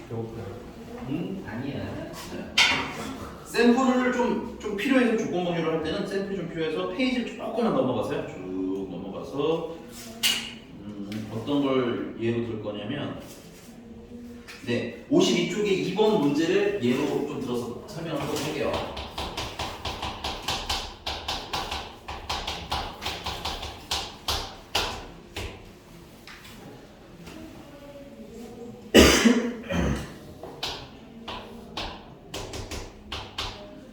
배고파요. 아니야. 샘플을 좀 필요해서 조건 공유를 할 때는 샘플이 좀 필요해서 페이지를 조금만 넘어가세요. 쭉 넘어가서 어떤 걸 예로 들 거냐면 네 52쪽의 2번 문제를 예로 좀 들어서 설명을 한번 할게요.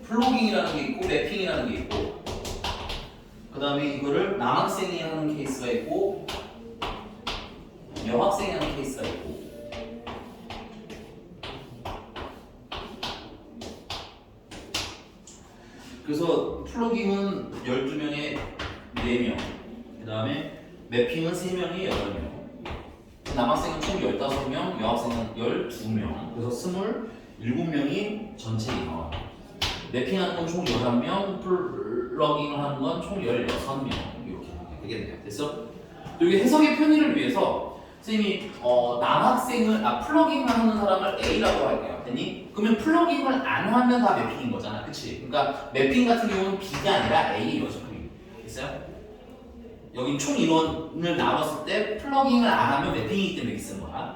플로깅이라는 게 있고 맵핑이라는 게 있고 그 다음에 이거를 남학생이 하는 케이스가 있고 여학생이 하는 케이스가 있고 그래서 플로깅은 12명에 4명 그 다음에 맵핑은 3명이 8명 남학생은 총 15명 여학생은 12명 그래서 27명이 전체 인원 맵핑하는 건 총 11명, 플러깅을 하는 건 총 16명 이렇게 되겠네요. 됐어? 여기 해석의 편의를 위해서 선생님이 남학생을 플러깅을 하는 사람을 A라고 할게요. 됐니? 그러면 플러깅을 안 하면 다 맵핑인 거잖아. 그치? 그러니까 맵핑 같은 경우는 B가 아니라 A의 여직함이 됐어요? 여기 총 인원을 나눴을 때 플러깅을 안 하면 맵핑이기 때문에 이렇게 쓰는 거야.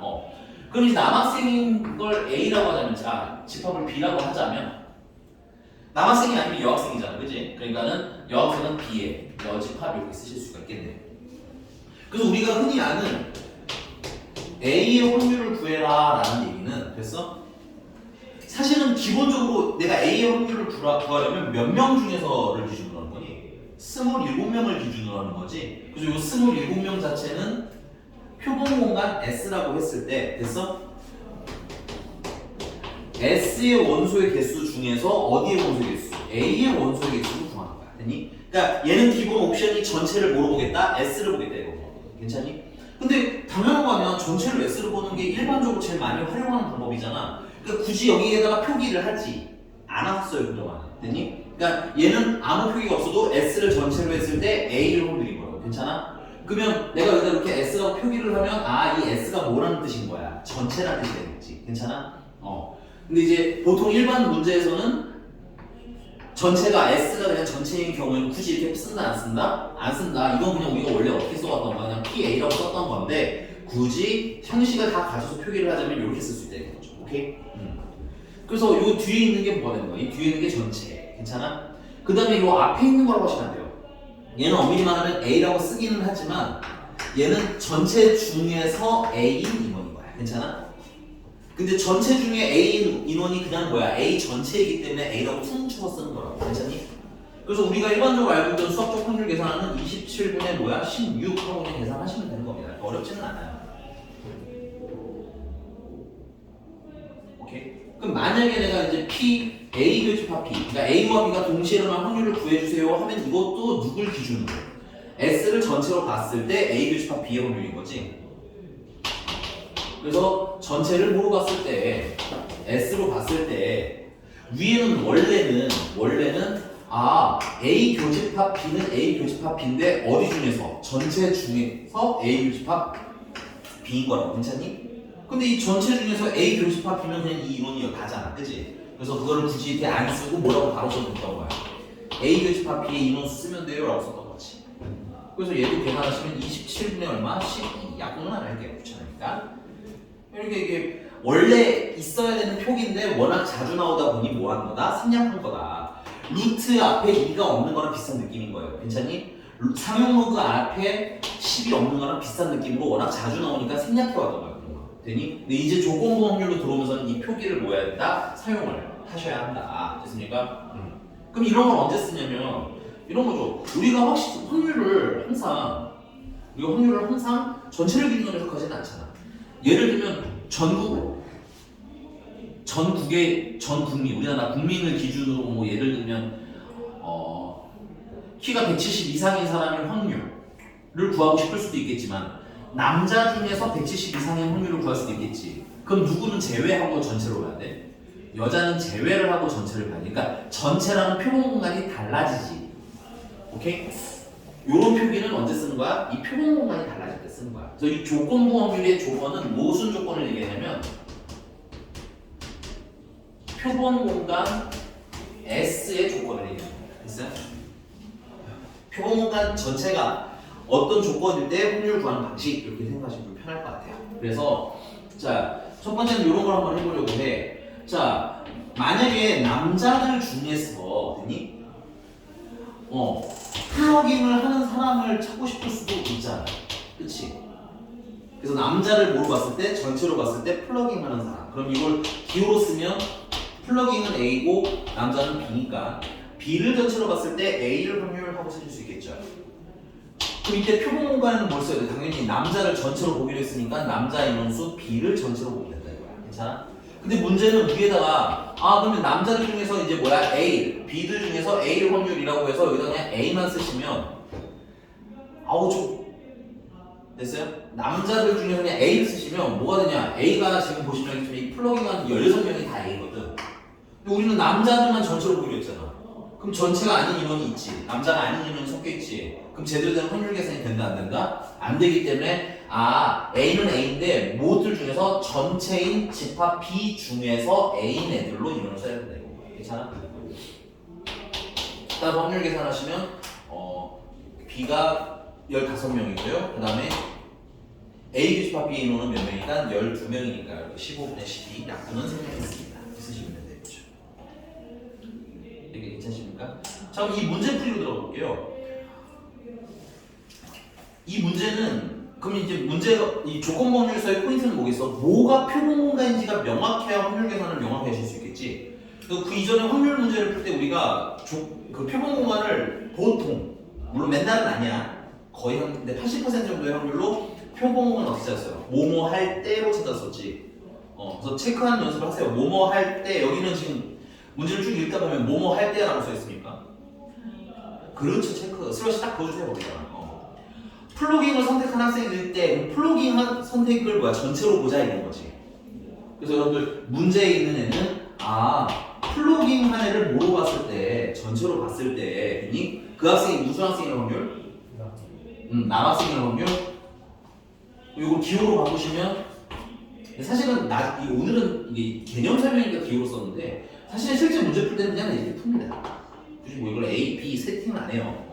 그럼 이제 남학생인 걸 A라고 하자면 자, 집합을 B라고 하자면 남학생이 아니면 여학생이잖아, 그지? 그러니까는 여학생은 B에 여집합 이렇게 쓰실 수가 있겠네요. 그래서 우리가 흔히 아는 A의 확률을 구해라 라는 얘기는 됐어? 사실은 기본적으로 내가 A의 확률을 구하려면 몇 명 중에서를 기준으로 하는 거니? 27명을 기준으로 하는 거지. 그래서 이 27명 자체는 표본 공간 S라고 했을 때 됐어? S의 원소의 개수 중에서 어디의 원소의 개수? A의 원소의 개수를 구하는 거야. 됐니? 그러니까 얘는 기본 옵션이 전체를 뭐로 보겠다? S를 보겠다 이거. 괜찮니? 근데 당연한 거 아니야. 전체를 S를 보는 게 일반적으로 제일 많이 활용하는 방법이잖아. 그러니까 굳이 여기에다가 표기를 하지 않았어요 그동안. 됐니? 그러니까 얘는 아무 표기가 없어도 S를 전체로 했을 때 A를 확률인 거라고. 괜찮아? 그러면 내가 여기다 이렇게 S라고 표기를 하면 이 S가 뭐라는 뜻인 거야? 전체라는 뜻이 되겠지. 괜찮아? 근데 이제 보통 일반 문제에서는 전체가 S가 그냥 전체인 경우에는 굳이 이렇게 쓴다 안 쓴다? 안 쓴다. 이건 그냥 우리가 원래 어떻게 써왔던 거야? 그냥 PA라고 썼던 건데 굳이 형식을 다 가져서 표기를 하자면 이렇게 쓸 수 있다 이거죠. 오케이? 그래서 요 뒤에 있는 게 뭐가 되는 거야? 이 뒤에 있는 게 전체. 괜찮아? 그 다음에 요 앞에 있는 거라고 하시면 안 돼요. 얘는 엄밀히 말하면 A라고 쓰기는 하지만 얘는 전체 중에서 A인 인원인 거야. 괜찮아? 근데 전체 중에 A 인원이 그냥 뭐야? A 전체이기 때문에 A라고 퉁쳐서 쓰는 거라고. 괜찮니? 그래서 우리가 일반적으로 알고 있던 수학적 확률 계산하는 27분의 뭐야? 16하고 그냥 계산하시면 되는 겁니다. 어렵지는 않아요. 오케이? 그럼 만약에 내가 이제 P, A 교집합 P, 그러니까 A와 B가 동시에 일어날 확률을 구해주세요 하면 이것도 누굴 기준으로? S를 전체로 봤을 때 A 교집합 B의 확률인 거지. 그래서 전체를 뭐로 봤을 때 S로 봤을 때 위에는 원래는 A 교집합 B는 A 교집합 B인데 어디 중에서? 전체 중에서 A 교집합 B인 거라고. 괜찮니? 근데 이 전체 중에서 A 교집합 B면 그냥 이 인원이 다잖아. 그치? 그래서 그거를 굳이 이렇게 안 쓰고 뭐라고 바로 써줬던 거야. A 교집합 B의 인원수 쓰면 돼요 라고 썼던 거지. 그래서 얘도 계산하시면 27분의 얼마? 12 약분은 안 할게요. 귀찮으니까. 이렇게 이게 원래 있어야 되는 표기인데 워낙 자주 나오다 보니 뭐 하는 거다? 생략한 거다. 루트 앞에 2가 없는 거랑 비슷한 느낌인 거예요. 괜찮니? 상용로그 앞에 10이 없는 거랑 비슷한 느낌으로 워낙 자주 나오니까 생략해 왔던 거예요. 되니? 근데 이제 조건부 확률로 들어오면서는 이 표기를 뭐 해야 된다? 사용을 하셔야 한다. 됐습니까? 그럼 이런 걸 언제 쓰냐면 이런 거죠. 우리가 확률을 항상 전체를 기준으로 해석하지는 않잖아. 예를 들면 전 국민, 우리나라 국민을 기준으로 뭐 예를 들면 키가 170 이상인 사람의 확률을 구하고 싶을 수도 있겠지만 남자 중에서 170 이상의 확률을 구할 수도 있겠지. 그럼 누구는 제외하고 전체로 봐야 돼? 여자는 제외를 하고 전체를 봐야 돼. 그러니까 전체라는 표본 공간이 달라지지. 오케이? 요런 표기는 언제 쓰는 거야? 이 표본 공간이 달라질 때 쓰는 거야. 그래서 이 조건부 확률의 조건은 무슨 조건을 얘기하냐면 표본 공간 S의 조건을 얘기합니다. 됐어요? 표본 공간 전체가 어떤 조건일 때 확률 구하는 방식 이렇게 생각하시면 좀 편할 것 같아요. 그래서 자, 첫 번째는 이런 걸 한번 해보려고 해. 자, 만약에 남자들 중에서 됐니? 플러깅을 하는 사람을 찾고 싶을 수도 있잖아. 그치? 그래서 남자를 뭐로 봤을 때, 전체로 봤을 때 플러깅 하는 사람. 그럼 이걸 기호로 쓰면 플러깅은 A고 남자는 B니까 B를 전체로 봤을 때 A를 확률하고 찾을 수 있겠죠. 그럼 이때 표본 공간에는 뭘 써야 돼? 당연히 남자를 전체로 보기로 했으니까 남자 인원수 B를 전체로 보게 된다 이거야. 괜찮아? 근데 문제는 위에다가 그러면 남자들 중에서 이제 뭐야? A, B들 중에서 A를 확률이라고 해서 여기다 그냥 A만 쓰시면 좀 됐어요? 남자들 중에서 그냥 A를 쓰시면 뭐가 되냐? A가 지금 보시면 이 플러깅한 16명이 다 A거든. 근데 우리는 남자들만 전체로 보기로 했잖아. 그럼 전체가 아닌 인원이 있지. 남자가 아닌 인원이 섞여 있지. 그럼 제대로 된 확률 계산이 된다 안 된다? 안 되기 때문에 A는 A인데 모들 중에서 전체인 집합 B 중에서 A인 애들로 인원을 써야 된다 이거. 괜찮아? 따라서 확률 계산하시면 B가 15명이고요. 그 다음에 A 집합 B 인원은 몇 명이니까 12명이니까 15분의 12 약분은 생략했습니다. 쓰시면 되겠죠. 이게 괜찮습니까? 자, 그럼 이 문제 풀이로 들어볼게요. 이 문제는 그럼 이제 문제가 이 조건 확률서의 포인트는 뭐겠어? 뭐가 표본 공간인지가 명확해야 확률 계산을 명확히 하실 수 있겠지. 그 이전에 확률 문제를 풀 때 우리가 그 표본 공간을 보통 물론 맨날은 아니야. 거의 근데 80% 정도의 확률로 표본 공간 어떻게 찾았어요? 뭐뭐 할 때로 찾았었지. 그래서 체크하는 연습을 하세요. 뭐뭐 할 때 여기는 지금 문제를 쭉 읽다 보면 뭐뭐 할 때라고 써 있습니까? 그렇죠, 체크. 슬롯이 딱 그어주세요, 거기다가. 플로깅을 선택한 학생일 때 플로깅 한 선택을 전체로 보자 이런 거지. 그래서 여러분들 문제에 있는 애는 플로깅 한 애를 뭐로 봤을 때 전체로 봤을 때 그 학생이 무슨 학생일 확률? 남학생일 확률? 이거 기호로 바꾸시면 사실은 오늘은 이게 개념 설명이니까 기호로 썼는데 사실은 실제 문제 풀 때는 그냥 이렇게 풉니다. 굳이 뭐 이걸 A, B 세팅은 안 해요.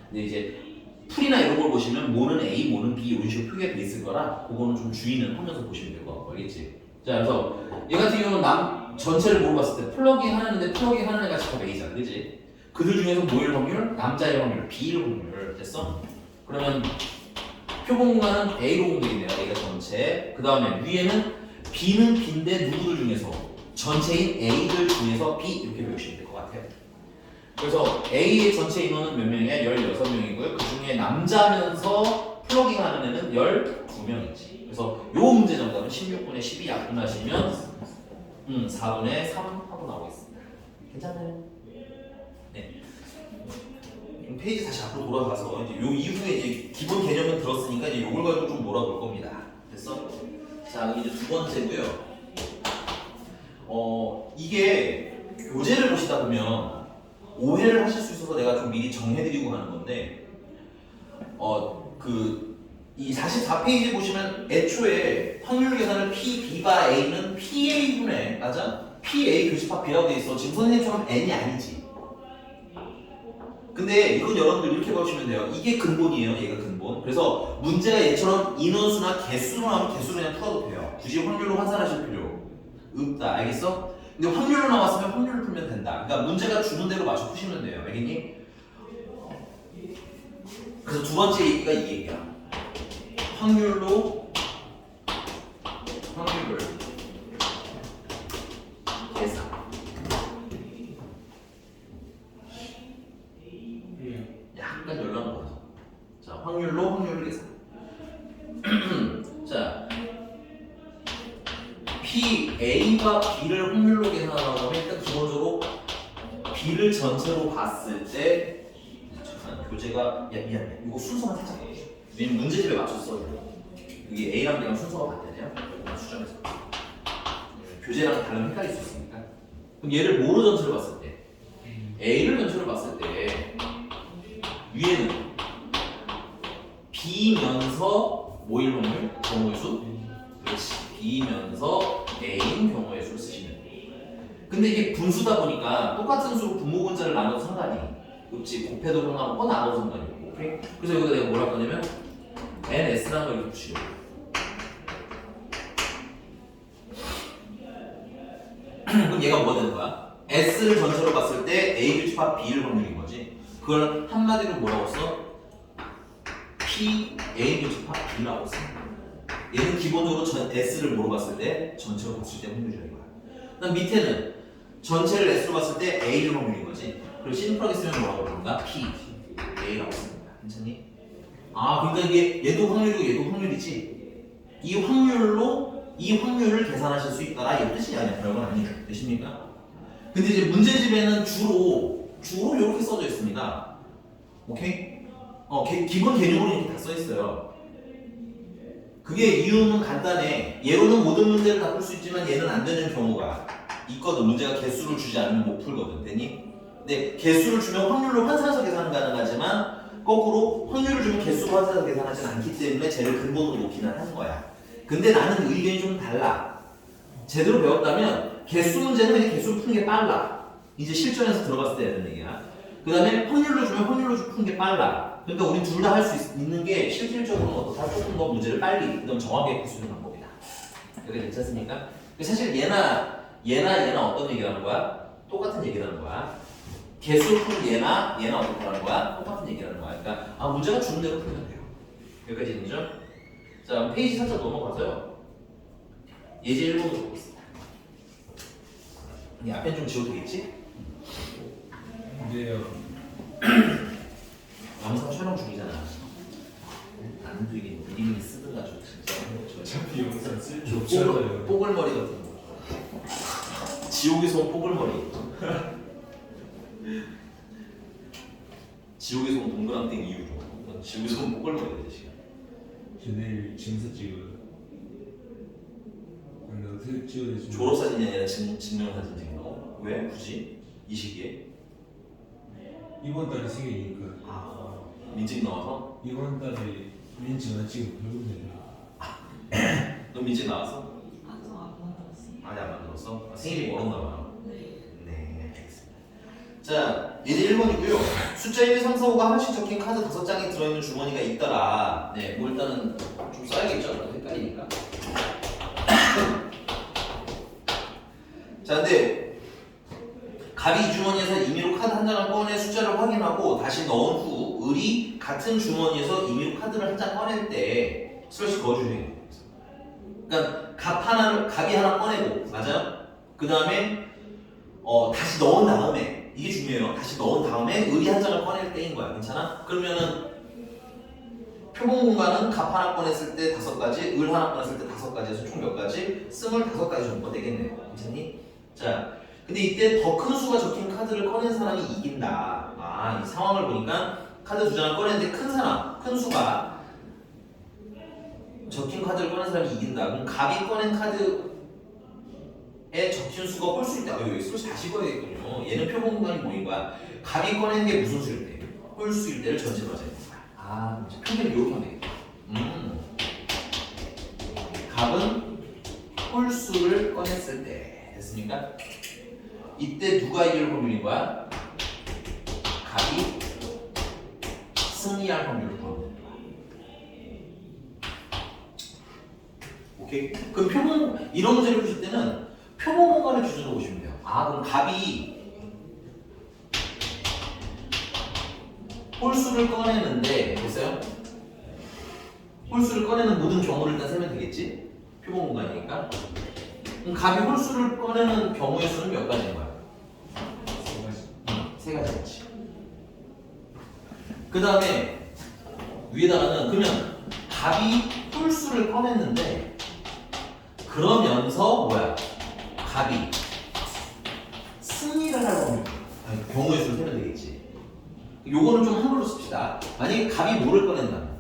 근데 이제 풀이나 이런 걸 보시면 뭐는 A, 뭐는 B 이런 식으로 표기가 돼 있을 거라 그거는 좀 주의는 하면서 보시면 될 것 같고 알겠지? 자, 그래서 얘 같은 경우는 전체를 보고 봤을 때 플러깅 하는데 플러깅 하는 애가 집합 A잖아, 그지? 그들 중에서 뭐일 확률? 남자일 확률, B일 확률 됐어? 그러면 표본 공간은 A로 공개되네요. A가 전체. 그 다음에 위에는 B는 B인데 누구들 중에서 전체인 A들 중에서 B 이렇게 배우시면 될 것 같아요. 그래서 A의 전체 인원은 몇 명이야? 16명이고요. 그 중에 남자면서 플러깅 하는 애는 12명이지. 그래서 요 문제 정답은 16분의 12 약분하시면 4분의 3 하고 나오겠습니다. 괜찮아요? 네. 페이지 다시 앞으로 돌아가서 이제 요 이후에 이제 기본 개념은 들었으니까 이제 요걸 가지고 좀 놀아볼 겁니다. 됐어? 자, 그럼 이제 두 번째고요. 이게 교재를 보시다 보면 오해를 하실 수 있어서 내가 좀 미리 정해드리고 하는 건데, 이 44페이지 보시면 애초에 확률 계산을 P, B가 A는 PA분의, 맞아? PA 교집합 B라고 돼 있어. 지금 선생님처럼 N이 아니지. 근데 이건 여러분들 이렇게 보시면 돼요. 이게 근본이에요. 얘가 근본. 그래서 문제가 얘처럼 인원수나 개수로 나오면 개수로 그냥 풀어도 돼요. 굳이 확률로 환산하실 필요 없다. 알겠어? 근데 확률로 나왔으면 확률을 풀면 된다. 그러니까 문제가 주는 대로 맞춰 푸시면 돼요. 알겠니? 그래서 두 번째 얘기가 이 얘기야. 확률을 계산. 약간 연락을 받아. 자, 확률을 계산. 자, A와 B를 확률로 계산하라고 하면 일단 기본적으로 B를 전체로 봤을 때 잠깐 교재가 미안해. 이거 순서만 살짝 바꿔줘. 왜냐면 문제집에 맞췄어. 여기 A랑 B랑 순서가 같대요. 수정해서 교재랑 다른 헷갈릴 수 있으니까. 그럼 얘를 뭐로 전체로 봤을 때? A를 전체로 봤을 때 위에는 B면서 뭐일 확률? 경우의 수? 그렇지. B면서 A인 경우의 수를 쓰시면 돼요. 근데 이게 분수다 보니까 똑같은 수로 분모분자를 나눠도 상관이 없지. 곱해도 상관없고 나눠도 상관이 없고. 오케이? 그래서 여기다 내가 뭐라 할 거냐면 ns라는 걸 이렇게 붙이려고. 그럼 얘가 뭐가 되는 거야? S를 전체로 봤을 때 A 교집합 B일 확률인 거지. 그걸 한마디로 뭐라고 써? P A 교집합 B라고 써. 얘는 기본적으로 S를 뭐로 봤을 때 전체로 봤을 때 확률이라는 거야. 그다음 밑에는 전체를 S로 봤을 때 A일 확률인 거지. 그리고 심플하게 쓰면 뭐라고 부른다? P A라고 씁니다. 괜찮니? 아 그러니까 이게 얘도 확률이고 얘도 확률이지. 이 확률을 계산하실 수 있다라 이 뜻이 아니야. 별건 아니에요. 되십니까? 근데 이제 문제집에는 주로 이렇게 써져 있습니다. 오케이? 기본 개념으로 이렇게 다 써 있어요. 그게 이유는 간단해. 얘로는 모든 문제를 다 풀 수 있지만 얘는 안 되는 경우가 있거든. 문제가 개수를 주지 않으면 못 풀거든. 되니? 근데 개수를 주면 확률로 환산해서 계산은 가능하지만 거꾸로 확률을 주면 개수로 환산해서 계산하지는 않기 때문에 쟤를 근본으로 놓기는 하는 거야. 근데 나는 의견이 좀 달라. 제대로 배웠다면 개수 문제는 그냥 개수를 푸는 게 빨라. 이제 실전에서 들어갔을 때 하는 얘기야. 그 다음에 확률로 주면 확률로 푸는 게 빨라. 그러니까 우리 둘 다 할 수 있는 게 실질적으로는 어떻다 조금 더 문제를 빨리 그다음 정확하게 풀 수 있는 방법이다. 이렇게 괜찮습니까? 사실 얘나 어떤 얘기를 하는 거야? 똑같은 얘기를 하는 거야. 개수 풀 얘나 어떻게 하는 거야? 똑같은 얘기를 하는 거야. 그러니까 문제가 주는 대로 풀면 돼요. 여기까지 있는죠? 자, 페이지 살짝 넘어가서요. 예제 1번으로 보겠습니다. 이 앞에 좀 지워도 되겠지? 이제요. 영상 촬영 중이잖아. 안 되긴 미리 쓰든가 좀 진짜. 어차피 영상 쓸 줄 저 없잖아요. 뽀글머리 같은 거. 지옥에서 온 뽀글머리. 지옥에서 온 동그랑땡 이유로. 지옥에서 온 뽀글머리 되지. 저 내일 증서 찍어요. 근데 어떻게 찍어야 되지? 졸업사진이 아니라 증명사진 찍는다고? 왜? 굳이? 이 시기에? 이번 달에 생일이니까 민증 나와서? 이번 달에 민증 안 찍으면 결국에는 너 민증 나왔어? 아직 안 만들었어요. 아직 안 만들었어? 생일이 멀었나 봐. 네. 네, 알겠습니다. 자, 예제 1번이고요. 숫자 1, 2, 3, 4, 5가 하나씩 적힌 카드 5장이 들어있는 주머니가 있더라. 네, 뭐 일단은 좀 써야겠죠? 헷갈리니까. 자, 근데 갑이 이 주머니에서 임의로 카드 한 장을 꺼내 숫자를 확인하고 다시 넣은 후 을이 같은 주머니에서 임의로 카드를 한 장 꺼낼 때 슬래시 거주행위. 그러니까 갑이 하나 꺼내고 맞아요? 그 다음에 다시 넣은 다음에 이게 중요해요. 다시 넣은 다음에 을이 한 장을 꺼낼 때인 거야. 괜찮아? 그러면은 표본 공간은 갑 하나 꺼냈을 때 5가지, 을 하나 꺼냈을 때 5가지에서 총 몇 가지? 25가지 정도가 되겠네요. 괜찮니? 자, 근데 이때 더 큰 수가 적힌 카드를 꺼낸 사람이 이긴다. 이 상황을 보니까 카드 2장을 꺼냈는데 큰 수가 적힌 카드를 꺼낸 사람이 이긴다. 그럼 갑이 꺼낸 카드에 적힌 수가 홀수일 때, 여기 수를 다시 꺼야겠군요. 얘는 표본 공간이 뭐인 거야? 갑이 꺼낸 게 무슨 수일 때? 홀수일 때를 전체로 하자. 평균을 이렇게 하면 되겠다. 갑은 홀수를 꺼냈을 때 됐습니까? 이때 누가 이길 확률인 거야? 갑이 승리할 확률을 구하면 된다. 오케이? 그럼 이런 문제를 푸실 때는 표본 공간을 기준으로 보시면 돼요. 그럼 갑이 홀수를 꺼내는데 됐어요? 홀수를 꺼내는 모든 경우를 일단 세면 되겠지? 표본 공간이니까. 그럼 갑이 홀수를 꺼내는 경우의 수는 몇 가지인 거야? 3가지겠지. 그 다음에 위에다가는 그러면 갑이 홀수를 꺼냈는데 그러면서 갑이 승리를 할 확률 경우의 수를 세면 되겠지. 요거는 좀 한글로 씁시다. 만약에 갑이 뭐를 꺼낸다면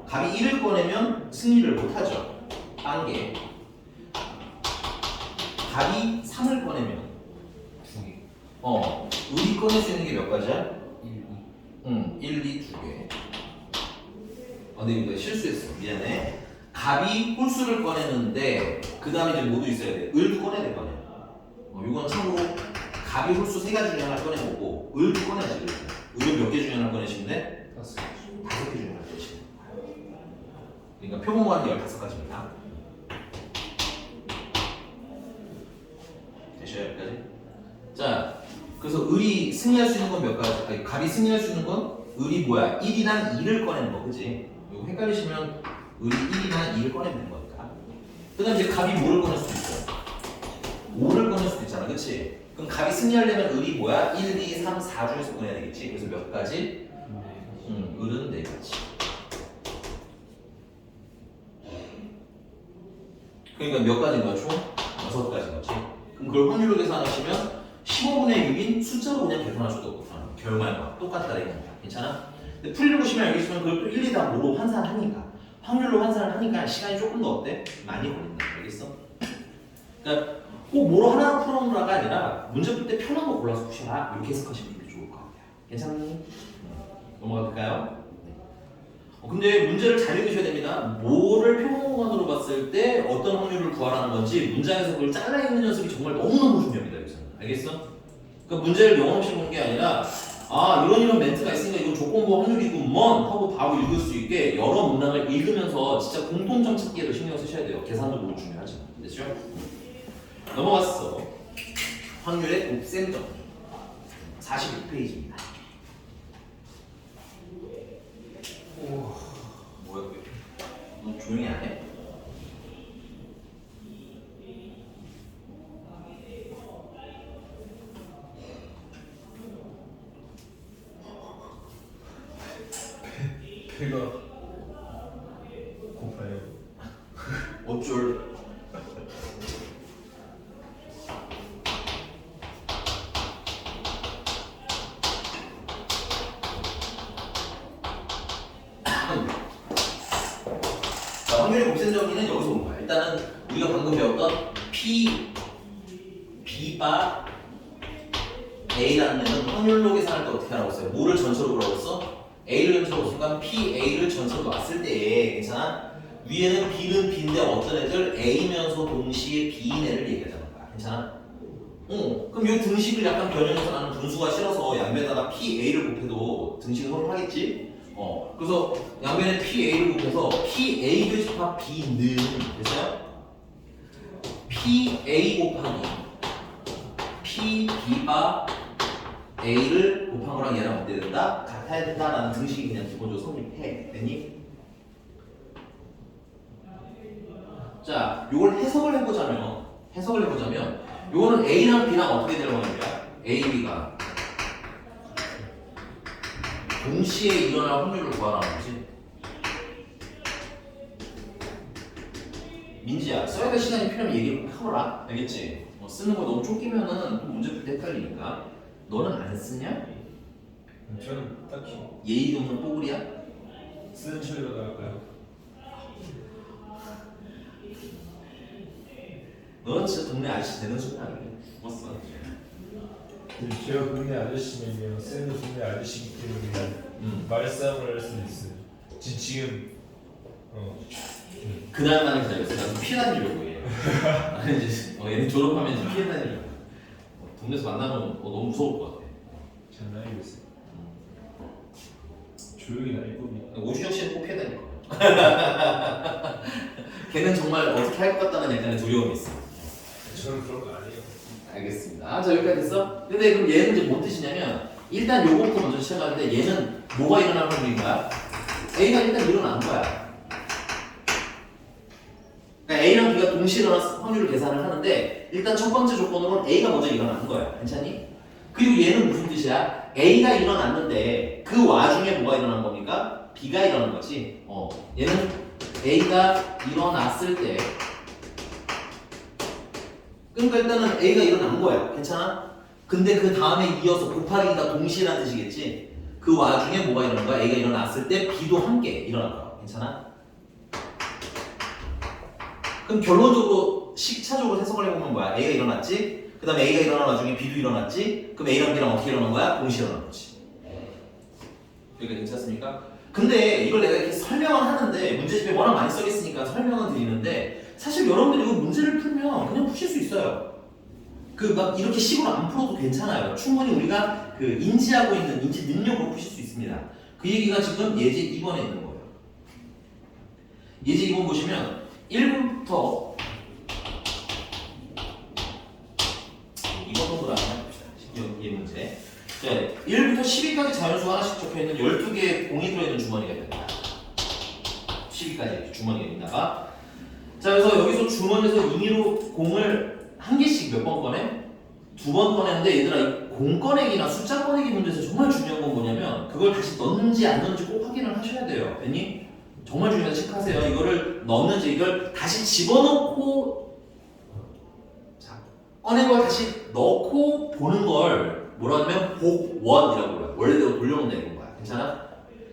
갑이 1을 꺼내면 승리를 못하죠. 딴게 갑이 3을 꺼내면 을이 꺼낼 수 있는 게 몇 가지야? 1, 2, 2개. 근데 이거 실수했어. 미안해. 갑이 홀수를 꺼내는데 그 다음에 이제 뭐도 있어야 돼? 을도 꺼내야 될 거 아니야. 이건 참고로 갑이 홀수 3가지 중에 하나를 꺼내보고 을도 꺼내야지. 을은 몇 개 중에 하나를 꺼내시면 돼? 5개 중에 하나를 꺼내시면 돼. 그러니까 표본관이 15가지입니다. 되셔요 여기까지? 자, 그래서 을이 승리할 수 있는 건 몇 가지? 아니, 갑이 승리할 수 있는 건 을이 뭐야? 1이랑 2를 꺼내는 거, 그치? 이거 헷갈리시면 을이 1이랑 2를 꺼내면 되는 거니까. 그 다음 이제 갑이 뭐를 꺼낼 수도 있어? 5를 꺼낼 수도 있잖아, 그치? 그럼 갑이 승리하려면 을이 뭐야? 1, 2, 3, 4 중에서 꺼내야 되겠지? 그래서 몇 가지? 을은 4가지. 그러니까 몇 가지인 거야, 총? 6가지인 거지. 그럼 그걸 확률로 계산하시면 15분의 6인 숫자로 그냥 계산하셔도 결말과 똑같다 이겁니다. 괜찮아? 근데 풀이를 보시면 알겠지만 그걸 또 일일이 다 뭐로 환산하니까 확률로 환산을 하니까 시간이 조금 더 어때? 많이 걸린다. 알겠어? 그러니까 꼭 뭐로 하나 풀어놓으라가 아니라 문제 풀 때 편한 거 골라서 푸셔라. 이렇게 해석하시면 되게 좋을 것 같아요. 괜찮니? 넘어가 볼까요? 근데 문제를 잘 읽으셔야 됩니다. 뭐를 표본관으로 봤을 때 어떤 확률을 구하라는 건지 문장에서 그걸 잘라 읽는 연습이 정말 너무너무 중요합니다. 여기서는. 알겠어? 그러니까 문제를 영어 없이 보는 게 아니라 이런 멘트가 있으니까 이건 조건부 확률이구먼 하고 바로 읽을 수 있게 여러 문장을 읽으면서 진짜 공통점 찾기에도 신경 쓰셔야 돼요. 계산도 물론 중요하지만. 됐죠? 넘어갔어. 확률의 곱셈정 46페이지입니다. 뭐야 그게? 너 조용히 안 해? 배가 고파요. 어쩔? 자, 확률의 곱셈정리는 여기서 온 거야. 일단은 우리가 방금 배웠던 B바 A라는 애는 확률로 계산할 때 어떻게 하라고 했어요? 뭐를 전체로 보라고 했어? A를 전체로 보니까 PA를 전체로 놨을 때 괜찮아? 위에는 B는 B인데 어떤 애들 A면서 동시에 B인 애를 얘기하자는 거야. 괜찮아? 그럼 이 등식을 약간 변형해서 나는 분수가 싫어서 양변에다가 PA를 곱해도 등식은 성립하겠지? 그래서 양변에 PA를 곱해서 PA 교집합 B는 됐어요? PA 곱하기 PB바 A를 곱한 거랑 얘랑 어때야 된다? 같아야 된다라는 등식이 그냥 기본적으로 성립해. 됐니? 자, 요걸 해석을 해보자면 요거는 A랑 B랑 어떻게 되는 거냐? A, B가 동시에 일어날 확률을 구하라는 거지. 민지야, 써야 될 시간이 필요하면 얘기를 해보라. 알겠지? 쓰는 거 너무 쫓기면은 또 문제 풀 때 헷갈리니까. 너는 안 쓰냐? 저는 딱히 예의도 없는 뽀글이야? 쓰는 처리로 나갈까요? 너는 진짜 동네 아저씨 되는 순간 죽었어. 제가 동네 아저씨면 쓰는 동네 아저씨기 때문에 말싸움을 할 수는 있어요. 지금 그날만을 기다렸어. 나도 피해 다니려고 해. 아니 이제 얘네 졸업하면 이제 피해 다니려고. 동네에서 만나면 너무 무서울 것 같아. 잘 알고 있어요. 조용히 날 뿐이야. 오준혁 씨는 꼭 피해 다닐 거야. 걔는 정말 어떻게 할 것 같다는 약간의 두려움이 있어. 저는 그런 거 아니에요. 알겠습니다. 자 여기까지 됐어? 근데 그럼 얘는 이제 뭔 뜻이냐면 일단 요거부터 먼저 시작하는데 얘는 뭐가 일어날 확률인가? A가 일단 일어난 거야. 그러니까 A랑 B가 동시에 일어날 확률을 계산을 하는데 일단 첫 번째 조건으로는 A가 먼저 일어나는 거야. 괜찮니? 그리고 얘는 무슨 뜻이야? A가 일어났는데 그 와중에 뭐가 일어난 겁니까? B가 일어난 거지. 얘는 A가 일어났을 때 그러니까 일단은 A가 일어난 거야. 괜찮아? 근데 그 다음에 이어서 곱하기가 동시에라는 뜻이겠지? 그 와중에 뭐가 일어난 거야? A가 일어났을 때 B도 함께 일어난 거야. 괜찮아? 그럼 결론적으로 식차적으로 해석을 해보면 뭐야? A가 일어났지? 그 다음에 A가 일어난 와중에 B도 일어났지? 그럼 A랑 B랑 어떻게 일어난 거야? 동시에 일어난 거지. 여기까지 괜찮습니까? 근데 이걸 내가 이렇게 설명을 하는데 문제집에 워낙 많이 써있으니까 설명은 드리는데 사실 여러분들이 이거 문제를 풀면 그냥 푸실 수 있어요. 그 막 이렇게 식으로 안 풀어도 괜찮아요. 충분히 우리가 그 인지하고 있는 인지 능력으로 푸실 수 있습니다. 그 얘기가 지금 예제 2번에 있는 거예요. 예제 2번 보시면 1부터 2번 정도로 한번 해봅시다. 이 문제. 자, 1부터 10위까지 자연수가 하나씩 적혀있는 12개의 공이 들어있는 주머니가 됩니다. 10위까지 이렇게 주머니가 있다가 자, 그래서 여기서 주머니에서 임의로 공을 한 개씩 몇 번 꺼내? 2번 꺼내는데 얘들아 이 공 꺼내기나 숫자 꺼내기 문제에서 정말 중요한 건 뭐냐면 그걸 다시 넣는지 안 넣는지 꼭 확인을 하셔야 돼요. 됐니? 정말 중요해서 체크하세요. 이거를 넣는지 이걸 다시 집어넣고 자, 꺼낸 걸 다시 넣고 보는 걸 뭐라 하면 복원이라고 해요. 원래대로 돌려놓는다 이런 거야. 괜찮아?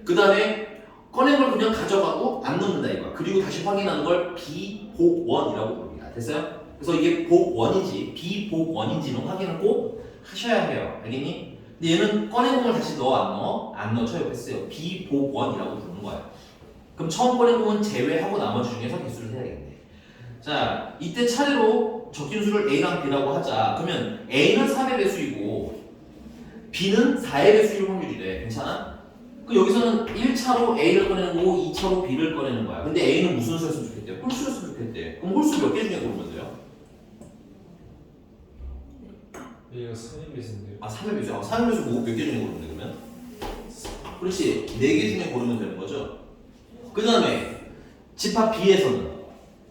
그 다음에 꺼낸 걸 그냥 가져가고 안 넣는다 이거야. 그리고 다시 확인하는 걸 비복원이라고 부릅니다. 됐어요? 그래서 이게 복원인지 비복원인지는 확인을 꼭 하셔야 해요. 알겠니? 근데 얘는 꺼낸 공을 다시 넣어 안 넣어? 안 넣어. 저 옆에 쓰요. 비복원이라고 부르는 거예요. 그럼 처음 꺼낸 공은 제외하고 나머지 중에서 개수를 세야겠네. 자, 이때 차례로 적힌 수를 A랑 B라고 하자. 그러면 A는 3의 배수이고 B는 4의 배수일 확률이래. 괜찮아? 그 여기서는 1차로 A를 꺼내는 거고 2차로 B를 꺼내는 거야. 근데 A는 무슨 수였으면 좋겠대요? 홀수였으면 좋겠대. 그럼 홀수 몇 개 중에 고르면 돼요? 얘가 3의 배수인데요. 아, 3의 배수. 3의 배수 몇 개 중에 고르면 돼, 그러면? 그렇지. 4개 중에 고르면 되는 거죠. 그 다음에 집합 B에서는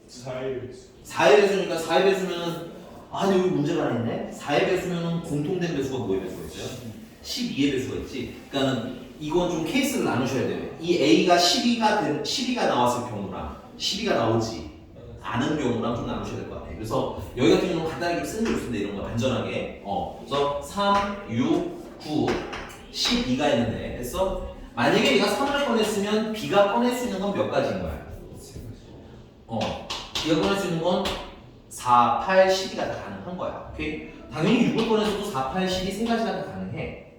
4의 배수. 4의 배수니까 4의 배수면은 아니 여기 문제가 하나 있네. 4의 배수면은 공통된 배수가 뭐의 배수가 있어요? 12의 배수가 있지. 그러니까는 이건 좀 케이스를 나누셔야 돼요. 이 A가 12가 나왔을 경우랑 12가 나오지 않은 경우랑 좀 나누셔야 될 것 같아요. 그래서 여기 같은 경우는 간단하게 쓰는 게 좋습니다. 이런 거 안전하게. 그래서 3, 6, 9, 12가 있는데 그래서 만약에 얘가 3을 꺼냈으면 B가 꺼낼 수 있는 건 몇 가지인 거야? B가 꺼낼 수 있는 건 4, 8, 12가 다 가능한 거야. 오케이? 당연히 6을 꺼내서도 4, 8, 12 세 가지가 다 가능해.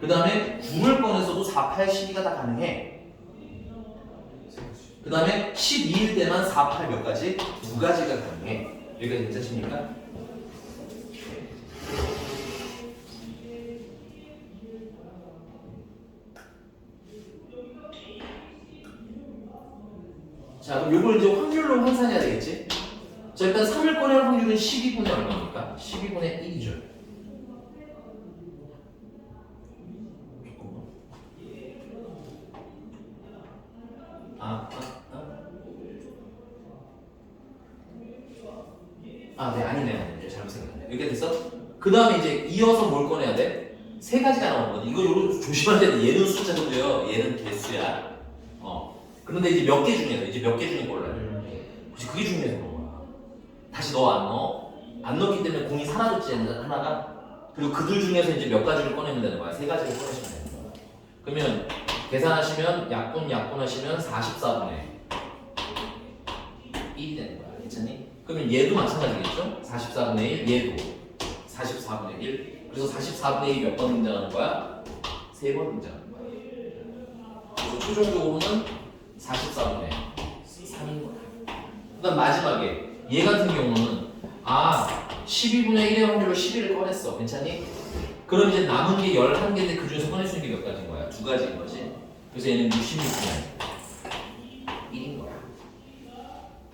그 다음에 9를 꺼내서도 4, 8, 12가 다 가능해. 그 다음에 12일 때만 4, 8 몇 가지? 2가지가 가능해. 여기까지 괜찮습니까? 자, 그럼 요걸 이제 확률로 환산해야 되겠지? 자, 일단 3을 꺼낼 확률은 12분의 얼마입니까? 12분의 1이죠. 네, 아니네. 잘못 생각했네. 이렇게 됐어? 그 다음에 이제 이어서 뭘 꺼내야 돼? 세 가지가 나오거든. 이거 요거 조심하셔야 돼. 얘는 숫자고요. 얘는 개수야. 그런데 이제 몇 개 중에 골라야 돼. 혹시 그게 중요해서 그런 거야. 다시 넣어, 안 넣어? 안 넣기 때문에 공이 사라졌지, 하나가? 그리고 그들 중에서 이제 몇 가지를 꺼내면 되는 거야. 세 가지를 꺼내시면 되는 거야. 그러면 계산하시면 약분 하시면 44분의 1이 되는 거야. 괜찮니? 그러면 얘도 마찬가지겠죠? 44분의 1, 얘도 44분의 1. 그래서 44분의 1이 몇 번 등장하는 거야? 3번 등장하는 거야. 그래서 최종적으로는 44분의 3인 거야. 그 다음 마지막에 얘 같은 경우는 12분의 1의 확률로 11을 꺼냈어. 괜찮니? 그럼 이제 남은 게 11개인데 그 중에서 꺼낼 수 있는 게 몇 가지인 거야? 2가지인 거지. 그래서 얘는 66분의 1인 거야.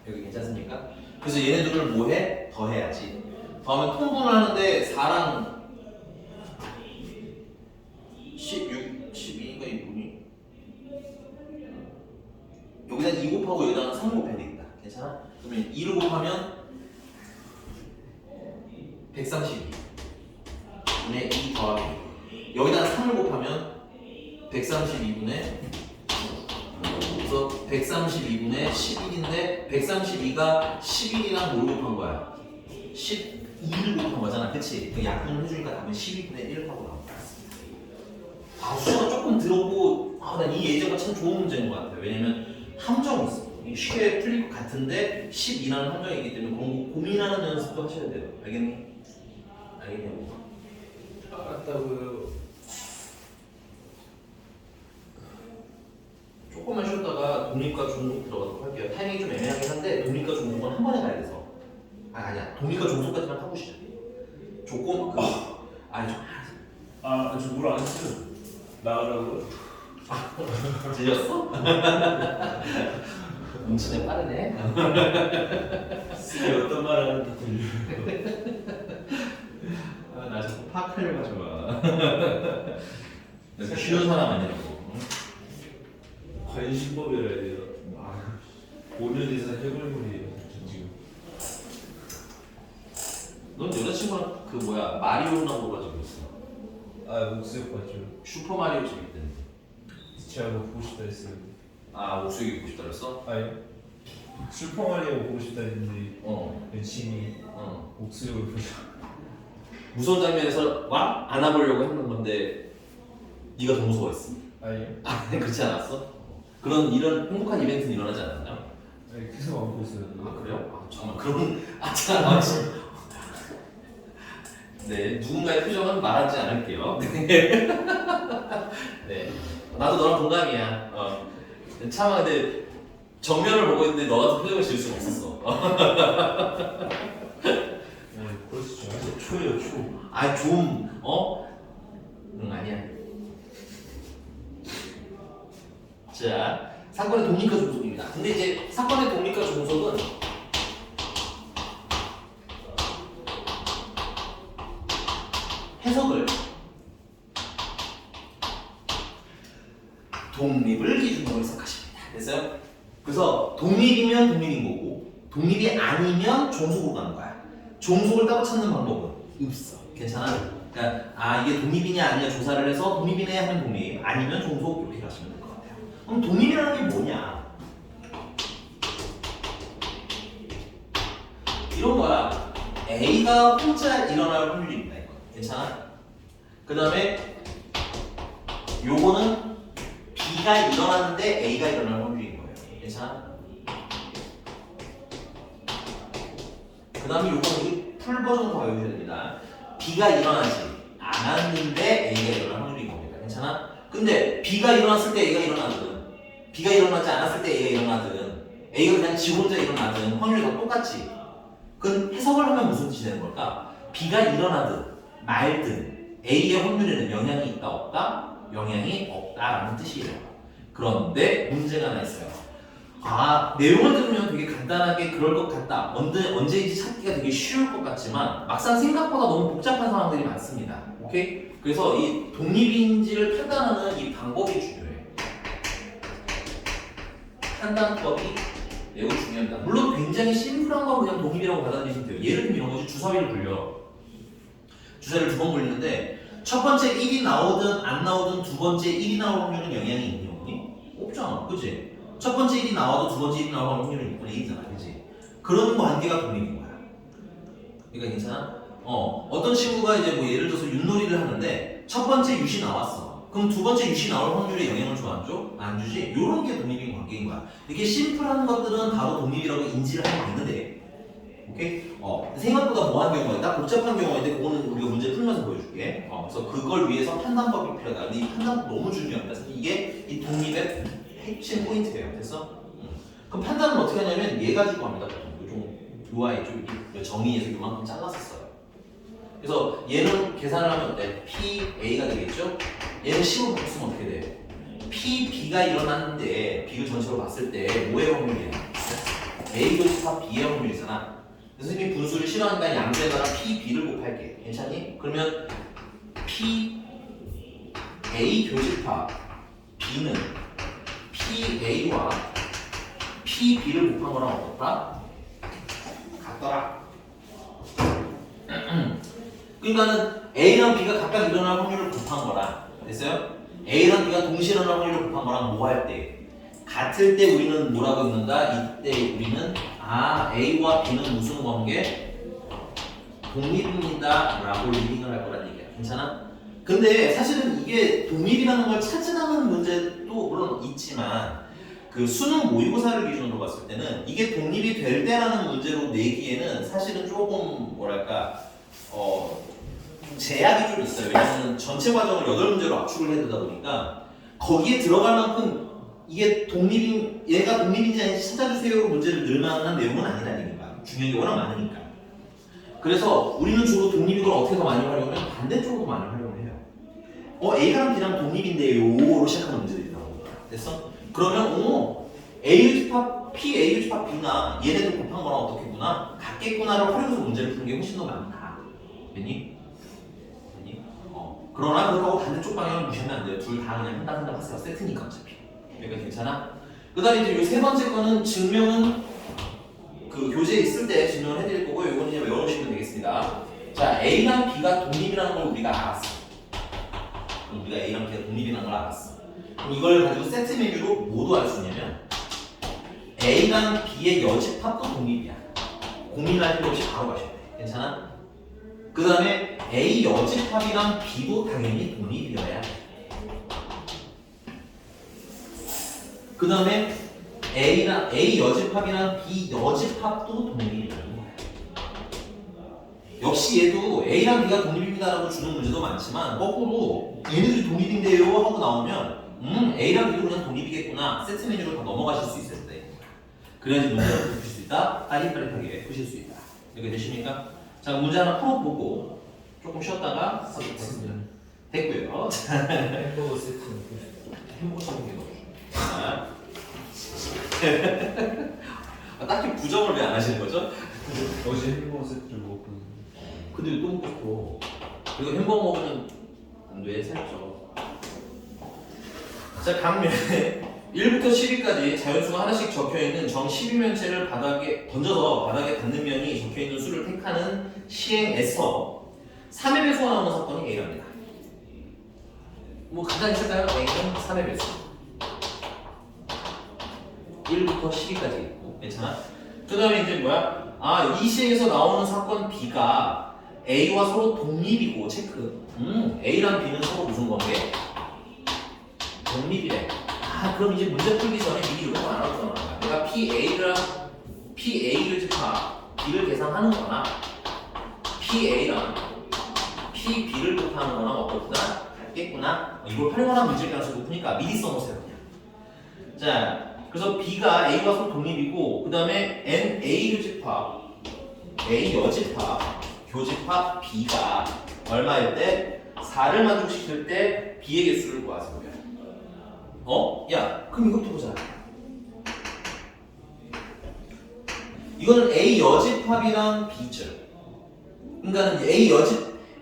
여기 괜찮습니까? 그래서 얘네들을 뭐해? 더해야지. 더하면 통분을 하는데 4랑 16, 12가 이분이 여기다 2 곱하고 여기다가 3 곱해야 되겠다. 괜찮아? 그러면 2를 곱하면 132 분의 2 더하기 여기다가 3을 곱하면 132분의 그래서 132분의 11인데 132가 11이랑 뭘 곱한 거야? 12를 곱한 거잖아. 그치? 약분을 해주니까 답은 12분의 1 하고 나온 것 같습니다. 수가 조금 들었고 난 이 예제가 참 좋은 문제인 것 같아요. 왜냐면 함정이 있어. 쉽게 풀릴 것 같은데 12라는 함정이기 때문에 고민하는 연습도 하셔야 돼요. 알겠니? 알겠냐고. 알았다고요. 조금만 쉬었다가 독립과 종속 들어가도록 할게요. 타이밍이 좀 애매하긴 한데 독립과 종속은 한 번에 가야 돼서. 아니야. 독립과 종속까지만 하고 시작. 조금 아니 좀 저뭘 안 했어요. 나가라고요? 들렸어? 눈치는 빠르네. 쓰기 어떤 말 하는지 들려. 나 자꾸 파악하려고 좋아. 쉬운 사람 아니라고. 관심법이라 해야 돼요. 5년 이상 해골물이에요 지금. 넌 여자친구랑 그 뭐야 마리오라고 가지고 있어. 목수역 봤죠. 슈퍼 마리오 재밌던데. 제가 뭐 보고 싶다 했어요. 옥수역이 보고 싶다 그랬어? 아니 슈퍼마리오 보고 싶다 했는데 여친이 어. 목수역을 보자. 무서운 장면에서 와? 안아보려고 했는 건데 네가 더 무서워했어. 아니요. 그렇지 않았어? 이런 행복한 이벤트는 일어나지 않았나? 아니 계속 안 보고 있어요. 그래요? 정말 그런 네, 누군가의 표정은 말하지 않을게요. 네, 나도 너랑 동감이야. 참 근데 정면을 보고 있는데 너 같은 표정을 지을 수가 없었어. 그렇죠. 아직 초예요 초. 좀 아니야. 자, 사건의 독립과 종속입니다. 근데 이제 사건의 독립과 종속은 해석을 독립을 기준으로 해석하십니다. 됐어요? 그래서 독립이면 독립인 거고 독립이 아니면 종속으로 가는 거야. 종속을 따로 찾는 방법은 없어. 괜찮아? 그러니까 이게 독립이냐 아니냐 조사를 해서 독립이네 하면 독립, 아니면 종속 이렇게 가시면 될 것 같아요. 그럼 독립이라는 게 뭐냐? 이런 거야. A가 혼자 일어날 확률입니다. 이거. 괜찮아? 그 다음에 요거는 B가 일어났는데 A가 일어날 확률인 거예요. 괜찮아? 그 다음에 요거는 풀 버전으로 가주셔야 됩니다. B가 일어나지 않았는데 A가 일어날 확률인 겁니다. 괜찮아? 근데 B가 일어났을 때 A가 일어나든 B가 일어나지 않았을 때 A가 일어나든 A가 그냥 지 혼자 일어나든 확률이 다 똑같지. 그건 해석을 하면 무슨 뜻이 되는 걸까? B가 일어나든 말든 A의 확률에는 영향이 있다 없다? 영향이 없다라는 뜻이에요. 그런데 문제가 하나 있어요. 내용을 들으면 되게 간단하게 그럴 것 같다. 언제인지 찾기가 되게 쉬울 것 같지만 막상 생각보다 너무 복잡한 상황들이 많습니다. 오케이? 그래서 이 독립인지를 판단하는 이 방법이 중요해. 판단법이 매우 중요합니다. 물론 굉장히 심플한 거 그냥 독립이라고 받아들이시면 돼요. 예를 들면 이런 거지. 주사위를 굴려. 주사위를 2번 굴리는데 첫 번째 1이 나오든 안 나오든 두 번째 1이 나올 확률은 영향이 있니 없니? 없잖아. 그치? 첫 번째 1이 나와도 두 번째 1이 나올 확률은 6분의 1이잖아. 그치? 그런 관계가 독립인 거야. 그러니까 괜찮아? 어떤 친구가 이제 뭐 예를 들어서 윷놀이를 하는데 첫 번째 윷이 나왔어. 그럼 두 번째 윷이 나올 확률에 영향을 줘 안 줘? 안 주지? 요런 게 독립인 관계인 거야. 이렇게 심플한 것들은 바로 독립이라고 인지를 하면 되는데 오케이? 생각보다 뭐한 경우가 있다? 복잡한 경우가 있는데 그거는 우리가 문제 풀면서 보여줄게. 그래서 그걸 위해서 판단법이 필요하다. 근데 이 판단법 너무 중요합니다. 그래서 이게 이 독립의 핵심 포인트예요. 됐어? 그럼 판단은 어떻게 하냐면 얘 가지고 합니다. 요 아이 좀 정의해서 요만큼 잘랐었어요. 그래서 얘는 계산을 하면 어때? PA가 되겠죠? 얘는 10으로 바꾸면 어떻게 돼? PB가 일어났는데 B를 전체로 봤을 때 뭐의 확률이야? A 교집합 B의 확률이잖아. 선생님이 분수를 싫어하니까 양수에다가 PB를 곱할게. 괜찮니? 그러면 PA 교집합 B는 PA와 PB를 곱한 거랑 어떻다? 같더라. 그러니까는 A랑 B가 각각 일어날 확률을 곱한 거랑 됐어요? A랑 B가 동시에 일어날 확률을 곱한 거랑 뭐 할 때? 같을 때 우리는 뭐라고 읽는다? 이때 우리는 A와 B는 무슨 관계? 독립입니다 라고 리딩을 할 거란 얘기야. 괜찮아? 근데 사실은 이게 독립이라는 걸 찾으라는 문제도 물론 있지만 그 수능 모의고사를 기준으로 봤을 때는 이게 독립이 될 때라는 문제로 내기에는 사실은 조금 뭐랄까 제약이 좀 있어요. 왜냐하면 전체 과정을 8문제로 압축을 해야 되다 보니까 거기에 들어갈 만큼 이게 얘가 독립인지 아닌지 찾아주세요 문제를 늘 만한 내용은 아니라는 거야. 중요한 게 워낙 많으니까. 그래서 우리는 주로 독립이걸 어떻게 더 많이 활용을 해요? 반대쪽으로 많이 활용을 해요. A랑 B랑 독립인데요로 시작하는 문제들이 나오는 거야. 됐어? 그러면 AU집합 P, AU집합 B나 얘네들 곱한 거랑 어떻겠구나? 같겠구나를 활용해서 문제를 푸는 게 훨씬 더 많다. 됐니? 그러나 그렇다고 반대쪽 방향을 무시하면 안 돼요. 둘 다 그냥 한다 하세요. 세트니까 어차피. 그러니까 괜찮아? 그 다음에 이제 요 세 번째 거는 증명은 그 교재에 있을 때 증명을 해드릴 거고 요거는 이제 외워놓으시면 되겠습니다. 자, A랑 B가 독립이라는 걸 우리가 알았어. 우리가 A랑 B가 독립이라는 걸 알았어. 그럼 이걸 가지고 세트 메뉴로 뭐도 알 수 있냐면 A랑 B의 여집합도 독립이야. 고민할 필요 없이 바로 가셔야 돼. 괜찮아? 그 다음에 A 여집합이랑 B도 당연히 독립이어야 돼. 그 다음에 A 여집합이랑 B 여집합도 독립이라는 거야. 역시 얘도 A랑 B가 독립입니다라고 주는 문제도 많지만 거꾸로 얘네들이 독립인데요 하고 나오면 A랑 B도 그냥 독립이겠구나 세트 메뉴로 다 넘어가실 수 있을 때 그래야지 문제를 푸실 수 있다. 빠릿빠릿하게 푸실 수 있다. 이렇게 되십니까? 자, 문제 하나 풀어보고 조금 쉬었다가 됐고요. 햄버거 세트는 햄버거 사는 게 너무 딱히 부정을 왜 안 하시는 거죠? 어제 햄버거 세트를 먹고 근데 왜 또 먹고 싶어? 그리고 햄버거 먹으면 안 돼, 살쪄. 자, 강면에 1부터 10위까지 자연수가 하나씩 적혀있는 정 12면체를 바닥에 던져서 바닥에 닿는 면이 적혀있는 수를 택하는 시행에서 3의 배수가 나오는 사건이 A랍니다. 뭐 가장 있을까요? A는 3의 배수 1부터 10위까지 있고 괜찮아? 그 다음에 이제 뭐야? 이 시행에서 나오는 사건 B가 A와 서로 독립이고 체크 A랑 B는 서로 무슨 관계? 독립이래. 그럼 이제 문제 풀기 전에 미리 이런 거 알아두잖아. 내가 PA를 집합 B를 계산하는 거나 PA랑 PB를 곱하는 거나 어떻구나? 같겠구나? 이걸 활용하는 문제일 가능성이 높으니까 미리 써놓으세요 그냥. 자, 그래서 B가 A와 서로 독립이고 그 다음에 NA 교집합 A 여집합 교집합 B가 얼마일 때? 4를 만족시킬 때 B의 개수를 구하세요. 야, 그럼 이것도 보자. 이거는 A 여집합이랑 B죠. 그러니까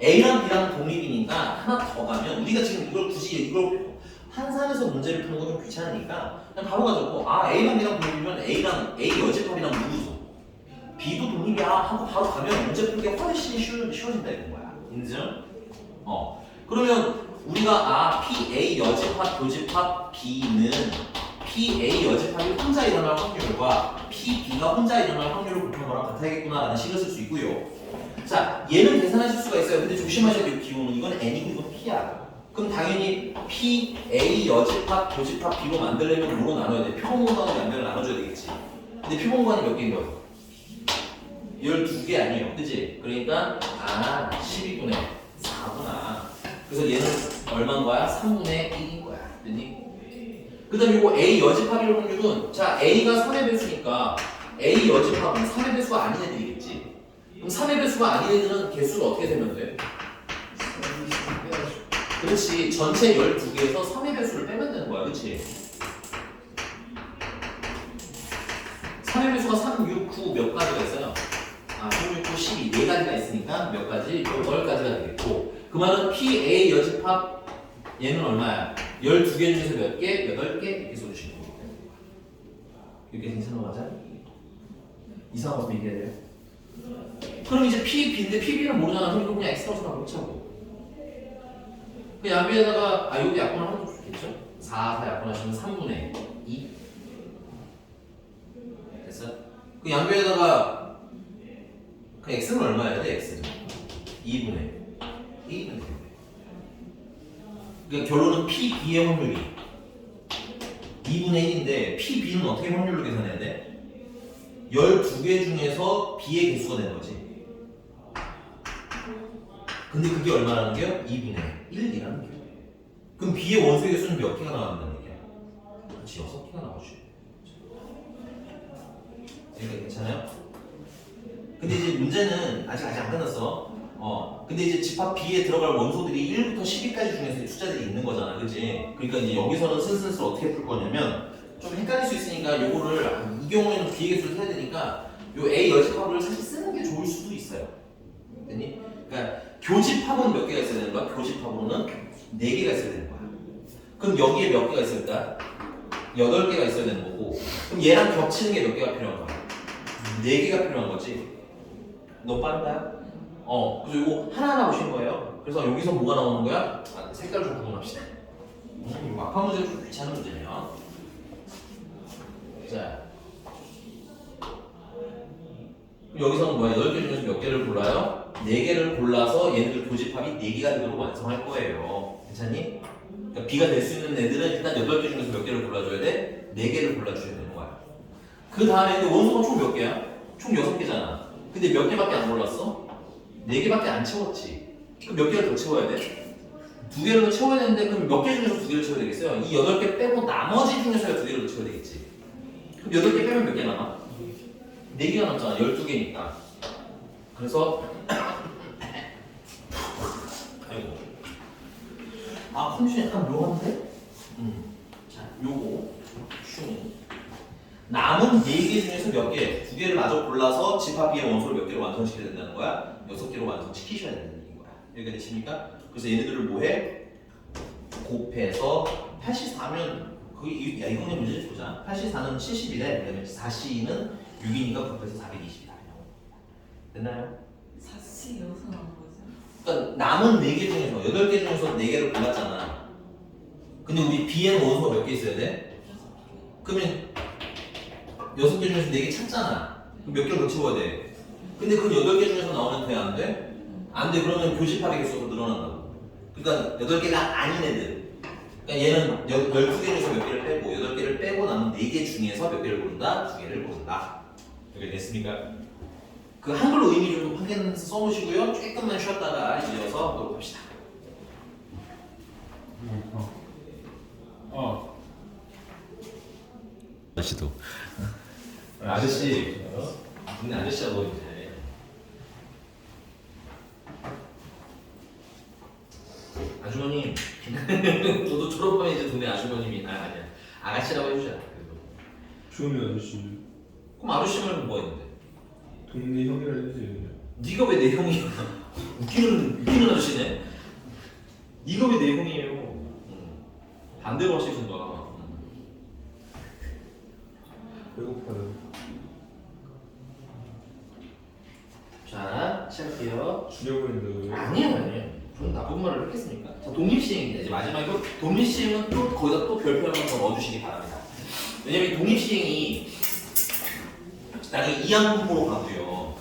A랑 B랑 독립이니까 하나 더 가면 우리가 지금 이걸 한산해서 문제를 푸는 건 좀 귀찮으니까 그냥 바로 가지고 A랑 B랑 독립이면 A 여집합이랑 누구죠? B도 독립이야 하고 바로 가면 문제 풀기가 훨씬 쉬워진다 이런 거야. 인정? 그러면 우리가 PA 여집합 교집합 B는 PA 여집합이 혼자 일어날 확률과 PB가 혼자 일어날 확률을 곱한 거랑 같아야겠구나라는 식을 쓸 수 있고요. 자, 얘는 계산하실 수가 있어요. 근데 조심하셔야 돼요. 기호는 이건 N이고 이건 P야. 그럼 당연히 PA 여집합 교집합 B로 만들려면 뭐로 나눠야 돼? 표본관으로 연결을 나눠줘야 되겠지. 근데 표본관이 몇 개인 거예요? 12개 아니에요. 그치? 그러니까 12분의 4구나. 그래서 얘는 얼마인 거야? 3분의 1인 거야. 됐니? 그 다음에 이거 A 여집합일 확률은 자 A가 3의 배수니까 A 여집합은 3의 배수가 아닌 애들이겠지. 그럼 3의 배수가 아닌 애들은 개수를 어떻게 세면 돼? 그렇지. 전체 12개에서 3의 배수를 빼면 되는 거야. 그치? 3의 배수가 3, 6, 9 몇 가지가 있어요? 3, 6, 9, 12 4가지가 있으니까 몇 가지? 8가지가 되겠고 그 말은 PA 여집합 얘는 얼마야? 12개 중에서 몇 개? 8개? 이렇게 써주시면 됩니다. 이렇게 괜찮은 거 맞아? 이상한 것도 얘기해야 돼요? 그럼 이제 PB인데 PB는 모르잖아. 그럼 이거 그냥 X라고 생각하고 고 그 양비에다가 여기 약분을 하면 좋겠죠? 4 약분하시면 3분의 2 됐어? 그 양비에다가 그 X는 얼마여야 돼? X는 2분의 1은 돼. 그러니까 결론은 PB의 확률이 2분의 1인데 PB는 어떻게 확률로 계산해야 돼? 12개 중에서 B의 개수가 되는 거지. 근데 그게 얼마라는 게요? 2분의 1이라는 게. 그럼 B의 원소의 개수는 몇 개가 나왔다는 얘기야? 그렇지, 6개. 나오지. 그러니까 괜찮아요? 근데 이제 문제는 아직 안 끝났어. 근데 이제 집합 B에 들어갈 원소들이 1부터 10위까지 중에서 숫자들이 있는 거잖아, 그치? 그러니까 이제 여기서는 슬슬 어떻게 풀 거냐면 좀 헷갈릴 수 있으니까 요거를 이 경우에는 B의 개수를 세야 되니까 요 A 여집합을 사실 쓰는 게 좋을 수도 있어요. 됐니? 그러니까 교집합은 몇 개가 있어야 되는 거야? 교집합으로는 4개가 있어야 되는 거야. 그럼 여기에 몇 개가 있을까? 8개가 있어야 되는 거고, 그럼 얘랑 겹치는 게 몇 개가 필요한 거야? 4개가 필요한 거지. 너무 빠른가요? 그래서 이거 하나하나 보신 거예요. 그래서 여기서 뭐가 나오는 거야? 색깔 좀 구분합시다. 막판 문제는 좀 귀찮은 문제네요. 자, 여기서는 뭐야? 8개 중에서 몇 개를 골라요? 4개를 골라서 얘네들 교집합이 4개가 되도록 완성할 거예요. 괜찮니? 그러니까 B가 될 수 있는 애들은 일단 8개 중에서 몇 개를 골라줘야 돼? 4개를 골라줘야 되는 거야. 그 다음에 원소가 총 몇 개야? 총 6개잖아. 근데 몇 개밖에 안 골랐어? 4개밖에 안 채웠지. 그럼 몇 개를 더 채워야 돼? 2개를 더 채워야 되는데 그럼 몇 개 중에서 2개를 채워야 되겠어요? 이 8개 빼고 나머지 중에서 2개를 더 채워야 되겠지. 그럼 8개 빼면 몇 개 남아? 4개가 남잖아. 12개니까. 그래서 아이고. 컨디션이 약간 묘한데? 자, 요거 슝. 남은 4개 중에서 몇 개? 2개를 마저 골라서 집합 B의 원소를 몇 개로 완성시켜야 된다는 거야? 6개로 완성시키셔야 된다는 얘기인 거야. 여기가 되십니까? 그래서 얘네들을 뭐해? 곱해서 84면 야 이거는 문제 보자. 84는 70이래. 그다음에 4C는 6이니까 곱해서 420이다. 됐나요? 4C 여기서 나온 거죠? 그러니까 남은 4개 중에서 8개 중에서 4개를 골랐잖아. 근데 우리 B에는 원소가 몇 개 있어야 돼? 그러면 6개 중에서 4개 찾잖아. 그럼 몇 개를 더 채워야 돼? 근데 그 8개 중에서 나오면 돼? 안 돼? 안 돼. 그러면 교집합의 개수가 더 늘어난다고. 그러니까 8개가 아닌 애들. 그러니까 얘는 12개 중에서 몇 개를 빼고 8개를 빼고 남은 4개 중에서 몇 개를 고른다? 2개를 고른다. 여기 됐습니까? 그 한글로 의미 좀 확인 써놓으시고요. 조금만 쉬었다가 이어서 하도록 합시다. 아저씨도 아저씨 근데 아저씨하고 이제 아주머님 저도 졸업하면 이제 동네 아주머님이 아니야 아가씨라고 해주자. 그래도 좋으면 아저씨 그럼 아저씨 말고 뭐 했는데? 동네 형이라 해주세요. 네가 왜 내 형이야? 웃기는 아저씨네. 네가 왜 내 형이에요? 반대로 할 수 있는가? 배고파요. 자, 시작할게요. 죽여버린다고요? 아니에요. 그런 나쁜 말을 했겠습니까? 자, 독립시행입니다. 이제 마지막이고, 독립시행은 또 거기다 또 별표 한번 더 넣어주시기 바랍니다. 왜냐면 독립시행이 나중에 이항분포로 가고요.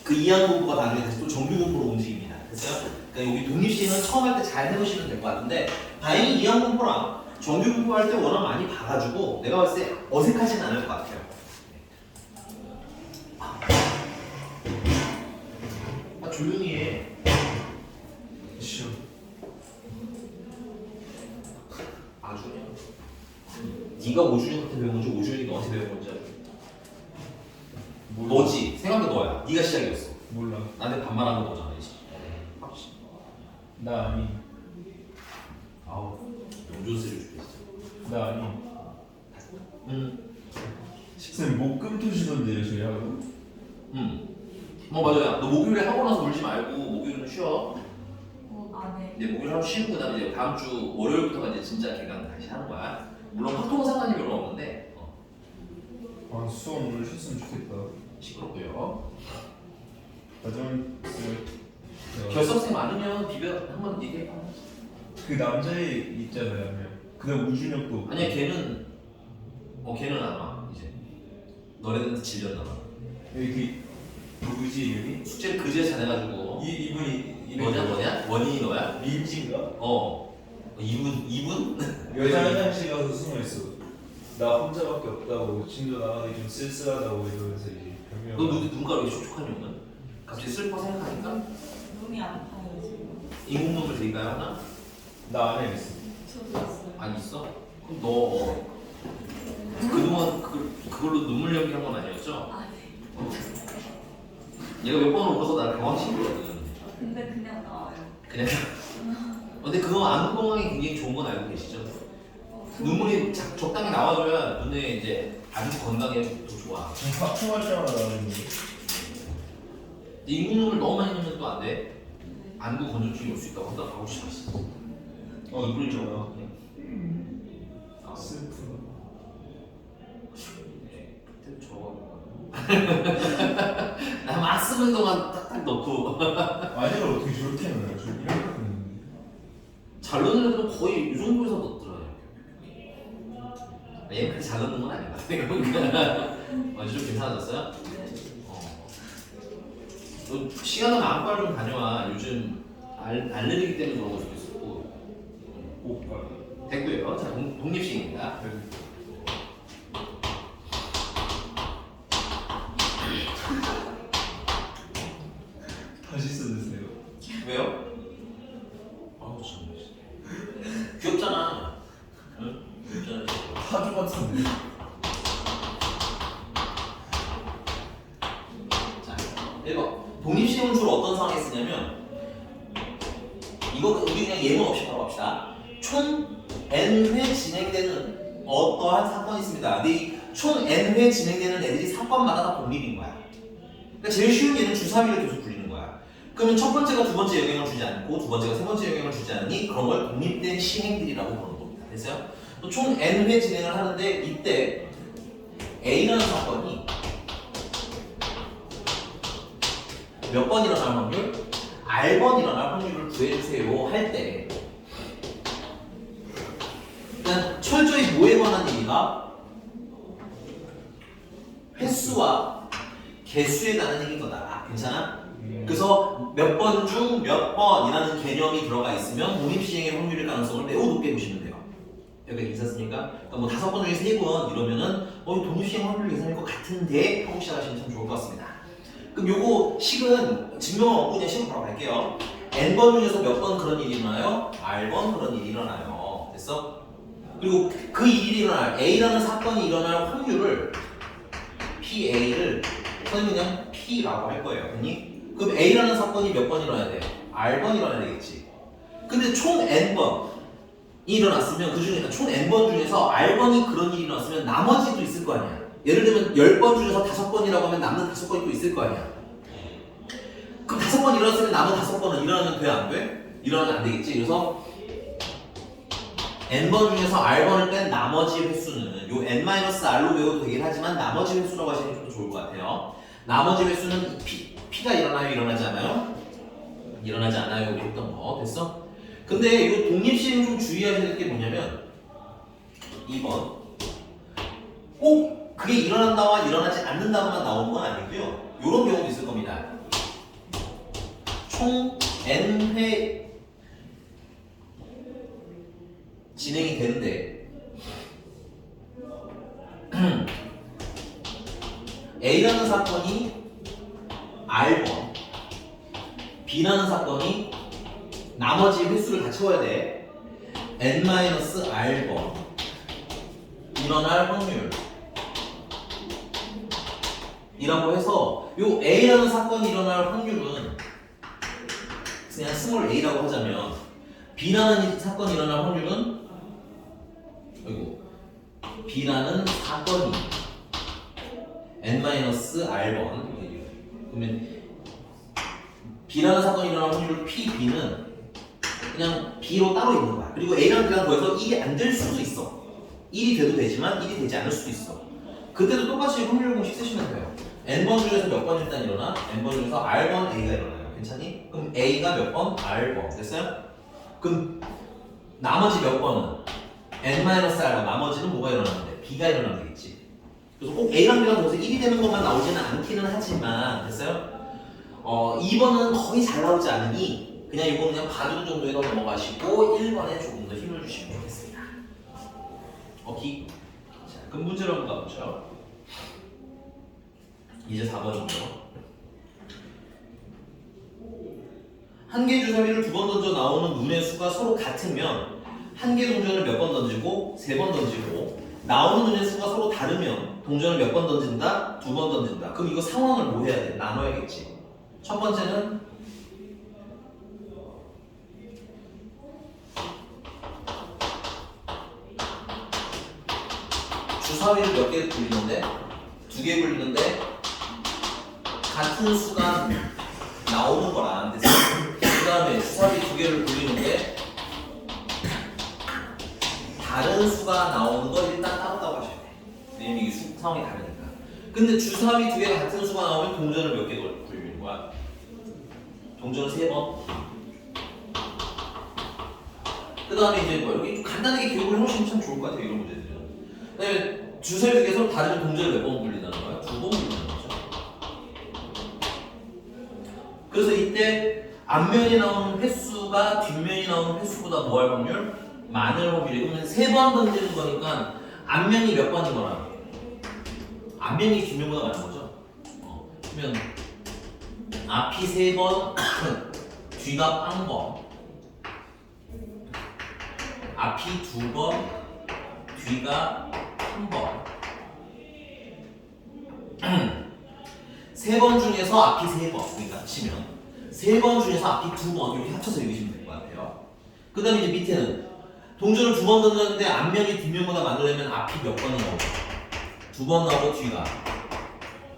그 이항분포가 나중에 다시 또 정규분포로 움직입니다. 됐어요? 그러니까 여기 독립시행은 처음 할 때 잘 해보시면 될 것 같은데, 다행히 이항분포랑 정규분포 할 때 워낙 많이 봐가지고 내가 봤을 때 어색하진 않을 것 같아요. 조용히 해. 싫어. 아주 네가 오준이한테 배운 건지 오준이가 너한테 배운 건지 알아? 너지. 생각해 너야. 네가 시작이었어. 몰라. 나한테 반말한 거 너잖아 이제. 나 아니. 아우 용준스를 줄게 진짜. 나 아니. 식사님 목 끊기시던데요 저희 하고? 맞아요. 너 목요일에 하고 나서 울지 말고 목요일은 쉬어. 안 해. 이제 목요일 하루 쉬고 그다음에 이제 다음 주 월요일부터가 이제 진짜 개강 다시 하는 거야. 물론 활동 상관이 별로 없는데 아 수업 오늘 쉬었으면 좋겠다. 시끄럽고요. 나중 결석생 많으면 비벼 한번 얘기해 봐. 그 남자애 있잖아요. 그다음 우준혁도. 아니야 걔는 걔는 안 와. 이제 너네들한테 질렸나 봐. 여기 누구지 이름이? 숙제를 그제 잘해가지고 이분이 뭐냐? 원인이 너야? 민지인가? 이분? 여자 화장실 가서 숨어 있어. 나 혼자밖에 없다고 진도 나가기 좀 쓸쓸하다고 이러면서 이제 너 변명. 눈가 왜 이렇게 촉촉한 이유는? 갑자기 슬퍼 생각하니까? 눈이 아파요 지금. 인공눈물 드릴까요 하나? 나 안에 있어. 저도 있어요. 아니 있어? 그럼 너 그동안 그걸로 눈물 연기한 건 아니었죠? 아, 네. 얘가 몇 번을 울어서 나를 당황시키거든. 근데 그냥 나와요. 그냥. 근데 그거 안구 건강에 굉장히 좋은 건 알고 계시죠? 눈물이 적당히 나와줘야 눈에 이제 안구 건강에 더 좋아. 하품할 때마다 나는데. 인공눈물 너무 많이 넣으면 또 안 돼. 안구 건조증이 올 수 있다고 한다. 하고 싶었어. 눈물이 좋아. 슬프. 나막 쓰는 동안 딱딱 넣고. 아니를 어떻게 저렇게 넣어요? 저 이렇게 넣는데. 잘 넣는 애들은 거의 이 정도에서 넣더라고요. 얘는 그렇게 잘 넣는 건 아닌 것 같아요. 좀 괜찮아졌어요? 너 시간은 안과를 좀 다녀와. 요즘 알레르기 때문에 그런 걸 수도 있었고. 오빠. 됐고요. 자, 독립식입니다. 다시 써주세요. 왜요? 아우 참. 귀엽잖아. 응? 귀엽잖아. 파주 같은데. 자, 1번. 독립시험은 주로 어떤 상황에 쓰냐면 이거 우리 그냥 예문 없이 바로 갑시다. 총 n회 진행되는 어떠한 사건이 있습니다. 근데 이 총 n회 진행되는 애들이 사건마다 다 독립인 거야. 그러니까 제일 쉬운 예는 주사위를 계속 굴리는 거야. 그러면 첫 번째가 두 번째 영향을 주지 않고 두 번째가 세 번째 영향을 주지 않으니 그런 걸 독립된 시행들이라고 부르는 겁니다. 됐어요? 또 총 n회 진행을 하는데 이때 A라는 사건이 몇 번 일어날 확률? R번 일어날 확률을 구해주세요 할 때 그냥 철저히 뭐에 관한 얘기가 횟수와 개수에 관한 얘기인 거다. 괜찮아? 그래서 몇 번 중 몇 번이라는 개념이 들어가 있으면 독립시행의 확률의 가능성을 매우 높게 보시면 돼요. 여기가 괜찮습니까? 그러니까 뭐 5번 중에 3번 이러면은 독립시행 확률 계산일 것 같은데 하고 시작하시면 참 좋을 것 같습니다. 그럼 요거 식은 증명을 얻고 그냥 식으로 바로 갈게요. n번 중에서 몇 번 그런 일이 일어나요? r번 그런 일이 일어나요. 됐어? 그리고 그 일이 일어날 A라는 사건이 일어날 확률을 PA를 선생님 그냥 P라고 할 거예요. 됐니? 그럼 A라는 사건이 몇 번 일어나야 돼? R번 일어나야 되겠지. 근데 총 N번 일어났으면 그 중에 총 n번 중에서 r번이 그런 일이 일어났으면 나머지도 있을 거 아니야. 예를 들면 10번 중에서 5번이라고 하면 남는 5번이 또 있을 거 아니야. 그럼 5번 일어났으면 남은 5번은 일어나면 돼? 안 돼? 일어나면 안 되겠지. 그래서 n번 중에서 r번을 뺀 나머지 횟수는 요 n-r로 외워도 되긴 하지만 나머지 횟수라고 하시는 게 좀 좋을 것 같아요. 나머지 횟수는 P가 일어나요? 일어나지 않아요? 일어나지 않아요. 우리 했던 거 됐어? 근데 이 독립시행 좀 주의하셔야 될 게 뭐냐면 2번 꼭 그게 일어난다와 일어나지 않는다고만 나오는 건 아니고요. 이런 경우도 있을 겁니다. 총 n회 진행이 되는데 A라는 사건이 R번 B라는 사건이 나머지 횟수를 다 채워야 돼. n-r번 일어날 확률 이라고 해서 요 A라는 사건이 일어날 확률은 그냥 스몰 a라고 하자면 B라는 사건이 일어날 확률은 B라는 사건이 n-r번 그러면 B라는 사건이 일어날 확률 PB는 그냥 B로 따로 있는 거야. 그리고 A랑 B랑 더해서 1이 안 될 수도 있어. 1이 돼도 되지만 1이 되지 않을 수도 있어. 그때도 똑같이 확률 공식 쓰시면 돼요. n번 중에서 몇 번 일단 일어나? n번 중에서 r번 A가 일어나요. 괜찮니? 그럼 A가 몇 번? r번. 됐어요? 그럼 나머지 몇 번은 n-r번 나머지는 뭐가 일어나는데? B가 일어나면 되겠지. 그래서 꼭 A랑 B랑 더해서 1이 되는 것만 나오지는 않기는 하지만 됐어요? 2번은 거의 잘 나오지 않으니 그냥 이거 그냥 봐주는 정도에서 넘어가시고 1번에 조금 더 힘을 주시면 좋겠습니다. 오케이? 자, 그럼 문제로 한번 가보죠. 이제 4번이고요. 한 개의 주사위를 2번 던져 나오는 눈의 수가 서로 같으면 한 개 동전을 몇 번 던지고 3번 던지고 나오는 문제 수가 서로 다르면 동전을 몇 번 던진다? 2번 던진다. 그럼 이거 상황을 뭐 해야 돼? 나눠야겠지. 첫 번째는 주사위를 몇 개 굴리는데? 2개 굴리는데 같은 수가 나오는 거랑 그 다음에 주사위 2개를 굴리는데 다른 수가 나오는 거 일단 따로따로 하셔야 돼. 왜냐면 이게 상황이 다르니까. 근데 주사위 2개가 같은 수가 나오면 동전을 몇 개 굴리는 거야? 동전을 3번. 그 다음에 이제 뭐 이렇게 좀 간단하게 기억을 해놓으시면 참 좋을 것 같아요. 이런 문제들은. 그 다음에 주사위 2개 서로 다르면 동전을 몇 번 굴린다는 거야? 2번 굴린다는 거죠. 그래서 이때 앞면이 나오는 횟수가 뒷면이 나오는 횟수보다 뭐 할 확률? 많을 확률이. 그러면 3번 던지는 거니까 앞면이 몇 번인 거나 앞면이 뒷면보다 많은 거죠. 그러면 앞이 3번 뒤가 1번, 앞이 2번 뒤가 1번. 3번 중에서 앞이 3번, 그러니까 합치면 3번 중에서 앞이 2번 이렇게 합쳐서 읽으시면 될 것 같아요. 그 다음에 이제 밑에는 동전을 2번 던졌는데 앞면이 뒷면보다 많으려면 앞이 몇 번이 나오고 2번 나오고 뒤가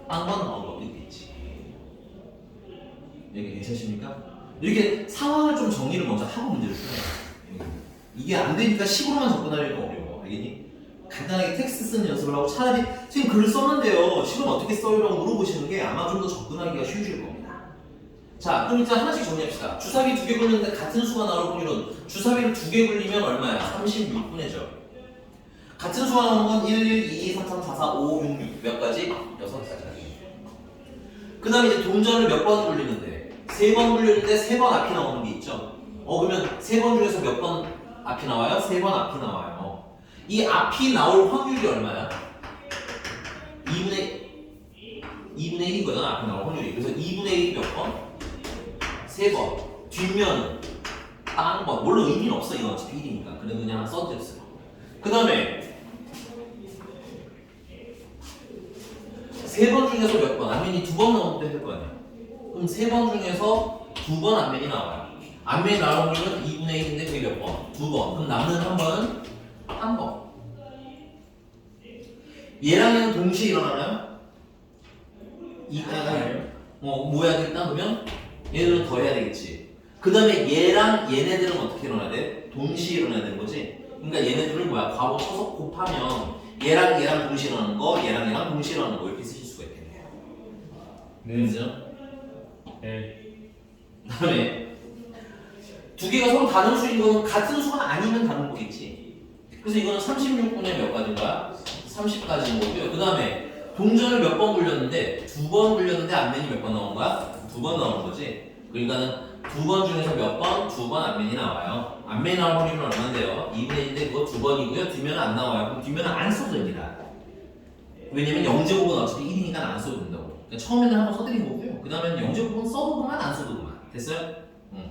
1번 나오고 이렇게 있지. 여기 괜찮으십니까? 이렇게 상황을 좀 정리를 먼저 하고 문제를 풀어요. 이게 안 되니까 식으로만 접근하려니까 어려워. 알겠니? 간단하게 텍스트 쓰는 연습을 하고 차라리 선생님 글을 썼는데요. 식은 어떻게 써요? 라고 물어보시는 게 아마 좀 더 접근하기가 쉬우실 겁니다. 자, 그럼 일단 하나씩 정리합시다. 주사위 2개 굴리는데 같은 수가 나올 확률은 주사위를 2개 굴리면 얼마야? 36분의 죠. 같은 수가 나오는 건 1, 1, 2, 3, 3, 4, 4, 5, 6, 6. 몇 가지? 6가지. 그 다음에 이제 동전을 몇 번 굴리는데 3번 굴리는데 3번 앞이 나오는 게 있죠. 그러면 3번 중에서 몇 번 앞이 나와요? 3번 앞이 나와요. 이 앞이 나올 확률이 얼마야? 2분의 1인 거잖아. 앞이 나올 확률이. 그래서 2분의 1이 몇 번? 3번. 뒷면 딱 1번. 물론 의미는 없어. 이건 어차피 1이니까. 그래도 그냥 써드렸어요. 그 다음에 3번 중에서 몇 번? 앞면이 2번 나오면 될 거 아니야. 그럼 3번 중에서 2번 앞면이 나와요. 앞면이 나올 확률은 2분의 1인데 그게 몇 번? 2번. 그럼 남는 한 번은 1번. 얘랑 얘는 동시에 일어나나요? 뭐야 되겠다 그러면 얘들은 더 해야 되겠지. 그 다음에 얘랑 얘네들은 어떻게 일어나야 돼? 동시에 일어나야 되는 거지. 그러니까 얘네들은 뭐야? 괄호 쳐서 곱하면 얘랑 얘랑 동시에 일어나는 거, 얘랑 얘랑 동시에 일어나는 거 이렇게 쓰실 수가 있겠네요. 네. 그죠? 네. 그 다음에 2개가 서로 다른 수인 거는 같은 수가 아니면 다른 거겠지. 그래서 이거는 36분의 몇 가지인가? 30가지인 거고요. 그 다음에 동전을 몇 번 굴렸는데 2번 굴렸는데 앞면이 몇 번 나온 거야? 2번 나오는 거지. 그러니까는 2번 중에서 몇 번? 2번 앞면이 나와요. 앞면이 나올 확률은 얼마인데요? 2분의 1인데 그거 2번이고요. 뒷면은 안 나와요. 그럼 뒷면은 안 써도 됩니다. 왜냐면 영제곱은 어차피 1이니까 안 써도 된다고. 그러니까 처음에는 한번 써드린 거고요. 그 다음에 영제곱은 써도 그만 안 써도 그만. 됐어요?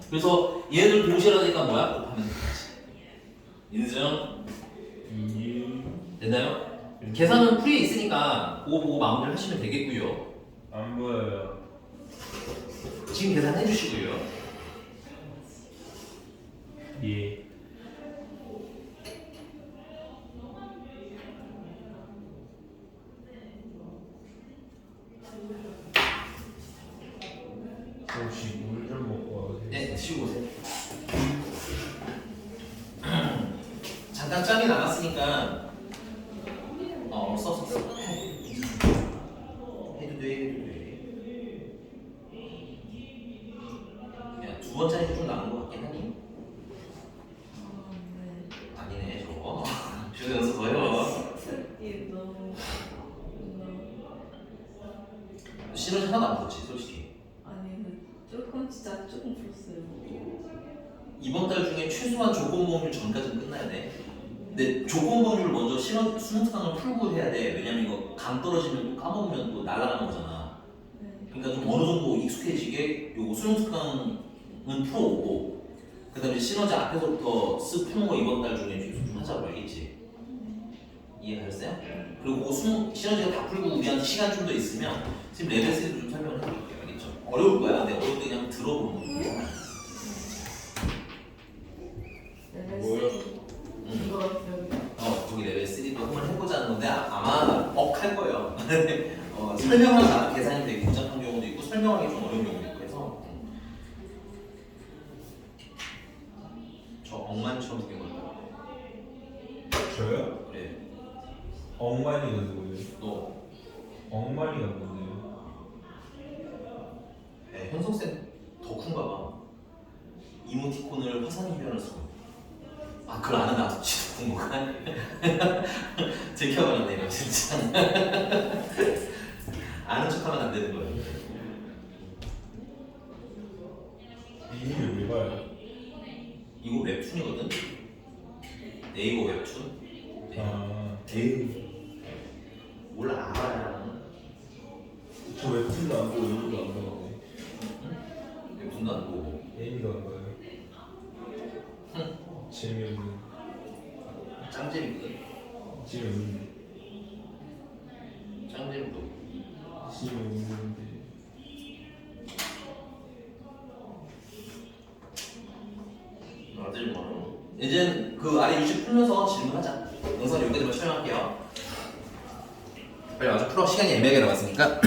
그래서 얘들 동시에 하니까 뭐야? 곱하면 되겠지. 인정? 됐나요? 계산은 풀이에 있으니까 그거 보고 마무리를 하시면 되겠고요. 안 보여요. 지금 계산해 주시고요. 예. 혹시 물 좀 먹고 와도 네, 드시고 오세요. 잠깐 짬이 남았으니까 써. 해도 돼. 야, 2번짜리 좀 남은 것 같긴 하니? 아니네, 저거. 주도 연습 더 해봐. 특히 너무 시너지 하나도 안 붙었지, 솔직히. 아니 조금 진짜 조금 풀었어요. 이번 달 중에 최소한 조건 범위를 전까지는 끝나야 돼. 근데 조건 범위를 먼저 수능 특강을 풀고 해야 돼. 왜냐면 이거 감 떨어지면 또 까먹으면 또 날아가는 거잖아. 네. 그러니까 좀 어느 정도 익숙해지게 요거 수능 특강은 풀어오고 그 다음에 시너지 앞에서부터 쓱 푸는 거 이번 달 중에 계속 좀 하자고 알겠지? 이해하셨어요? 그리고 시너지가 다 풀고 우리한테 시간 좀 더 있으면 지금 레벨 3도 좀 설명을 해볼게요. 알겠죠? 어려울 거야. 근데 어려울 때 그냥 들어보는 거야. 뭐요? 이거 여기. 거기 레벨 3도 한번 해보자는 건데 아마 할 거예요. 설명하면 계산이 되게 복잡한 경우도 있고 설명하기 좀 어려운 경우도 있고 해서 저 억만 처음 생긴 걸까요? 저요? 그래. 억만이가 누구예요? 너 억만이가 뭔데요? 현석쌤 덕후인가 봐. 이모티콘을 화상 표현을 쓰고. 아 그걸 아는 나도 진짜 궁금하네. 들켜버렸네 이거 진짜. 아는 척하면 안 되는 거예요. 이름을 왜 봐요? 이거 웹툰이거든? 네이버 웹툰? 아, 몰라 알아요. 저 웹툰도 안 보고 이름도 안 보는데 웹툰도 안 보고. 애니도 안 봐요. 재미없는 짱재밌거든? 재미없는 짱재밌도. 재미없는데 아들 뭐 이제 그 아래 유식 풀면서 질문하자. 영상 여기까지만 촬영할게요. 빨리 와서 풀어. 시간이 애매하게 남았으니까.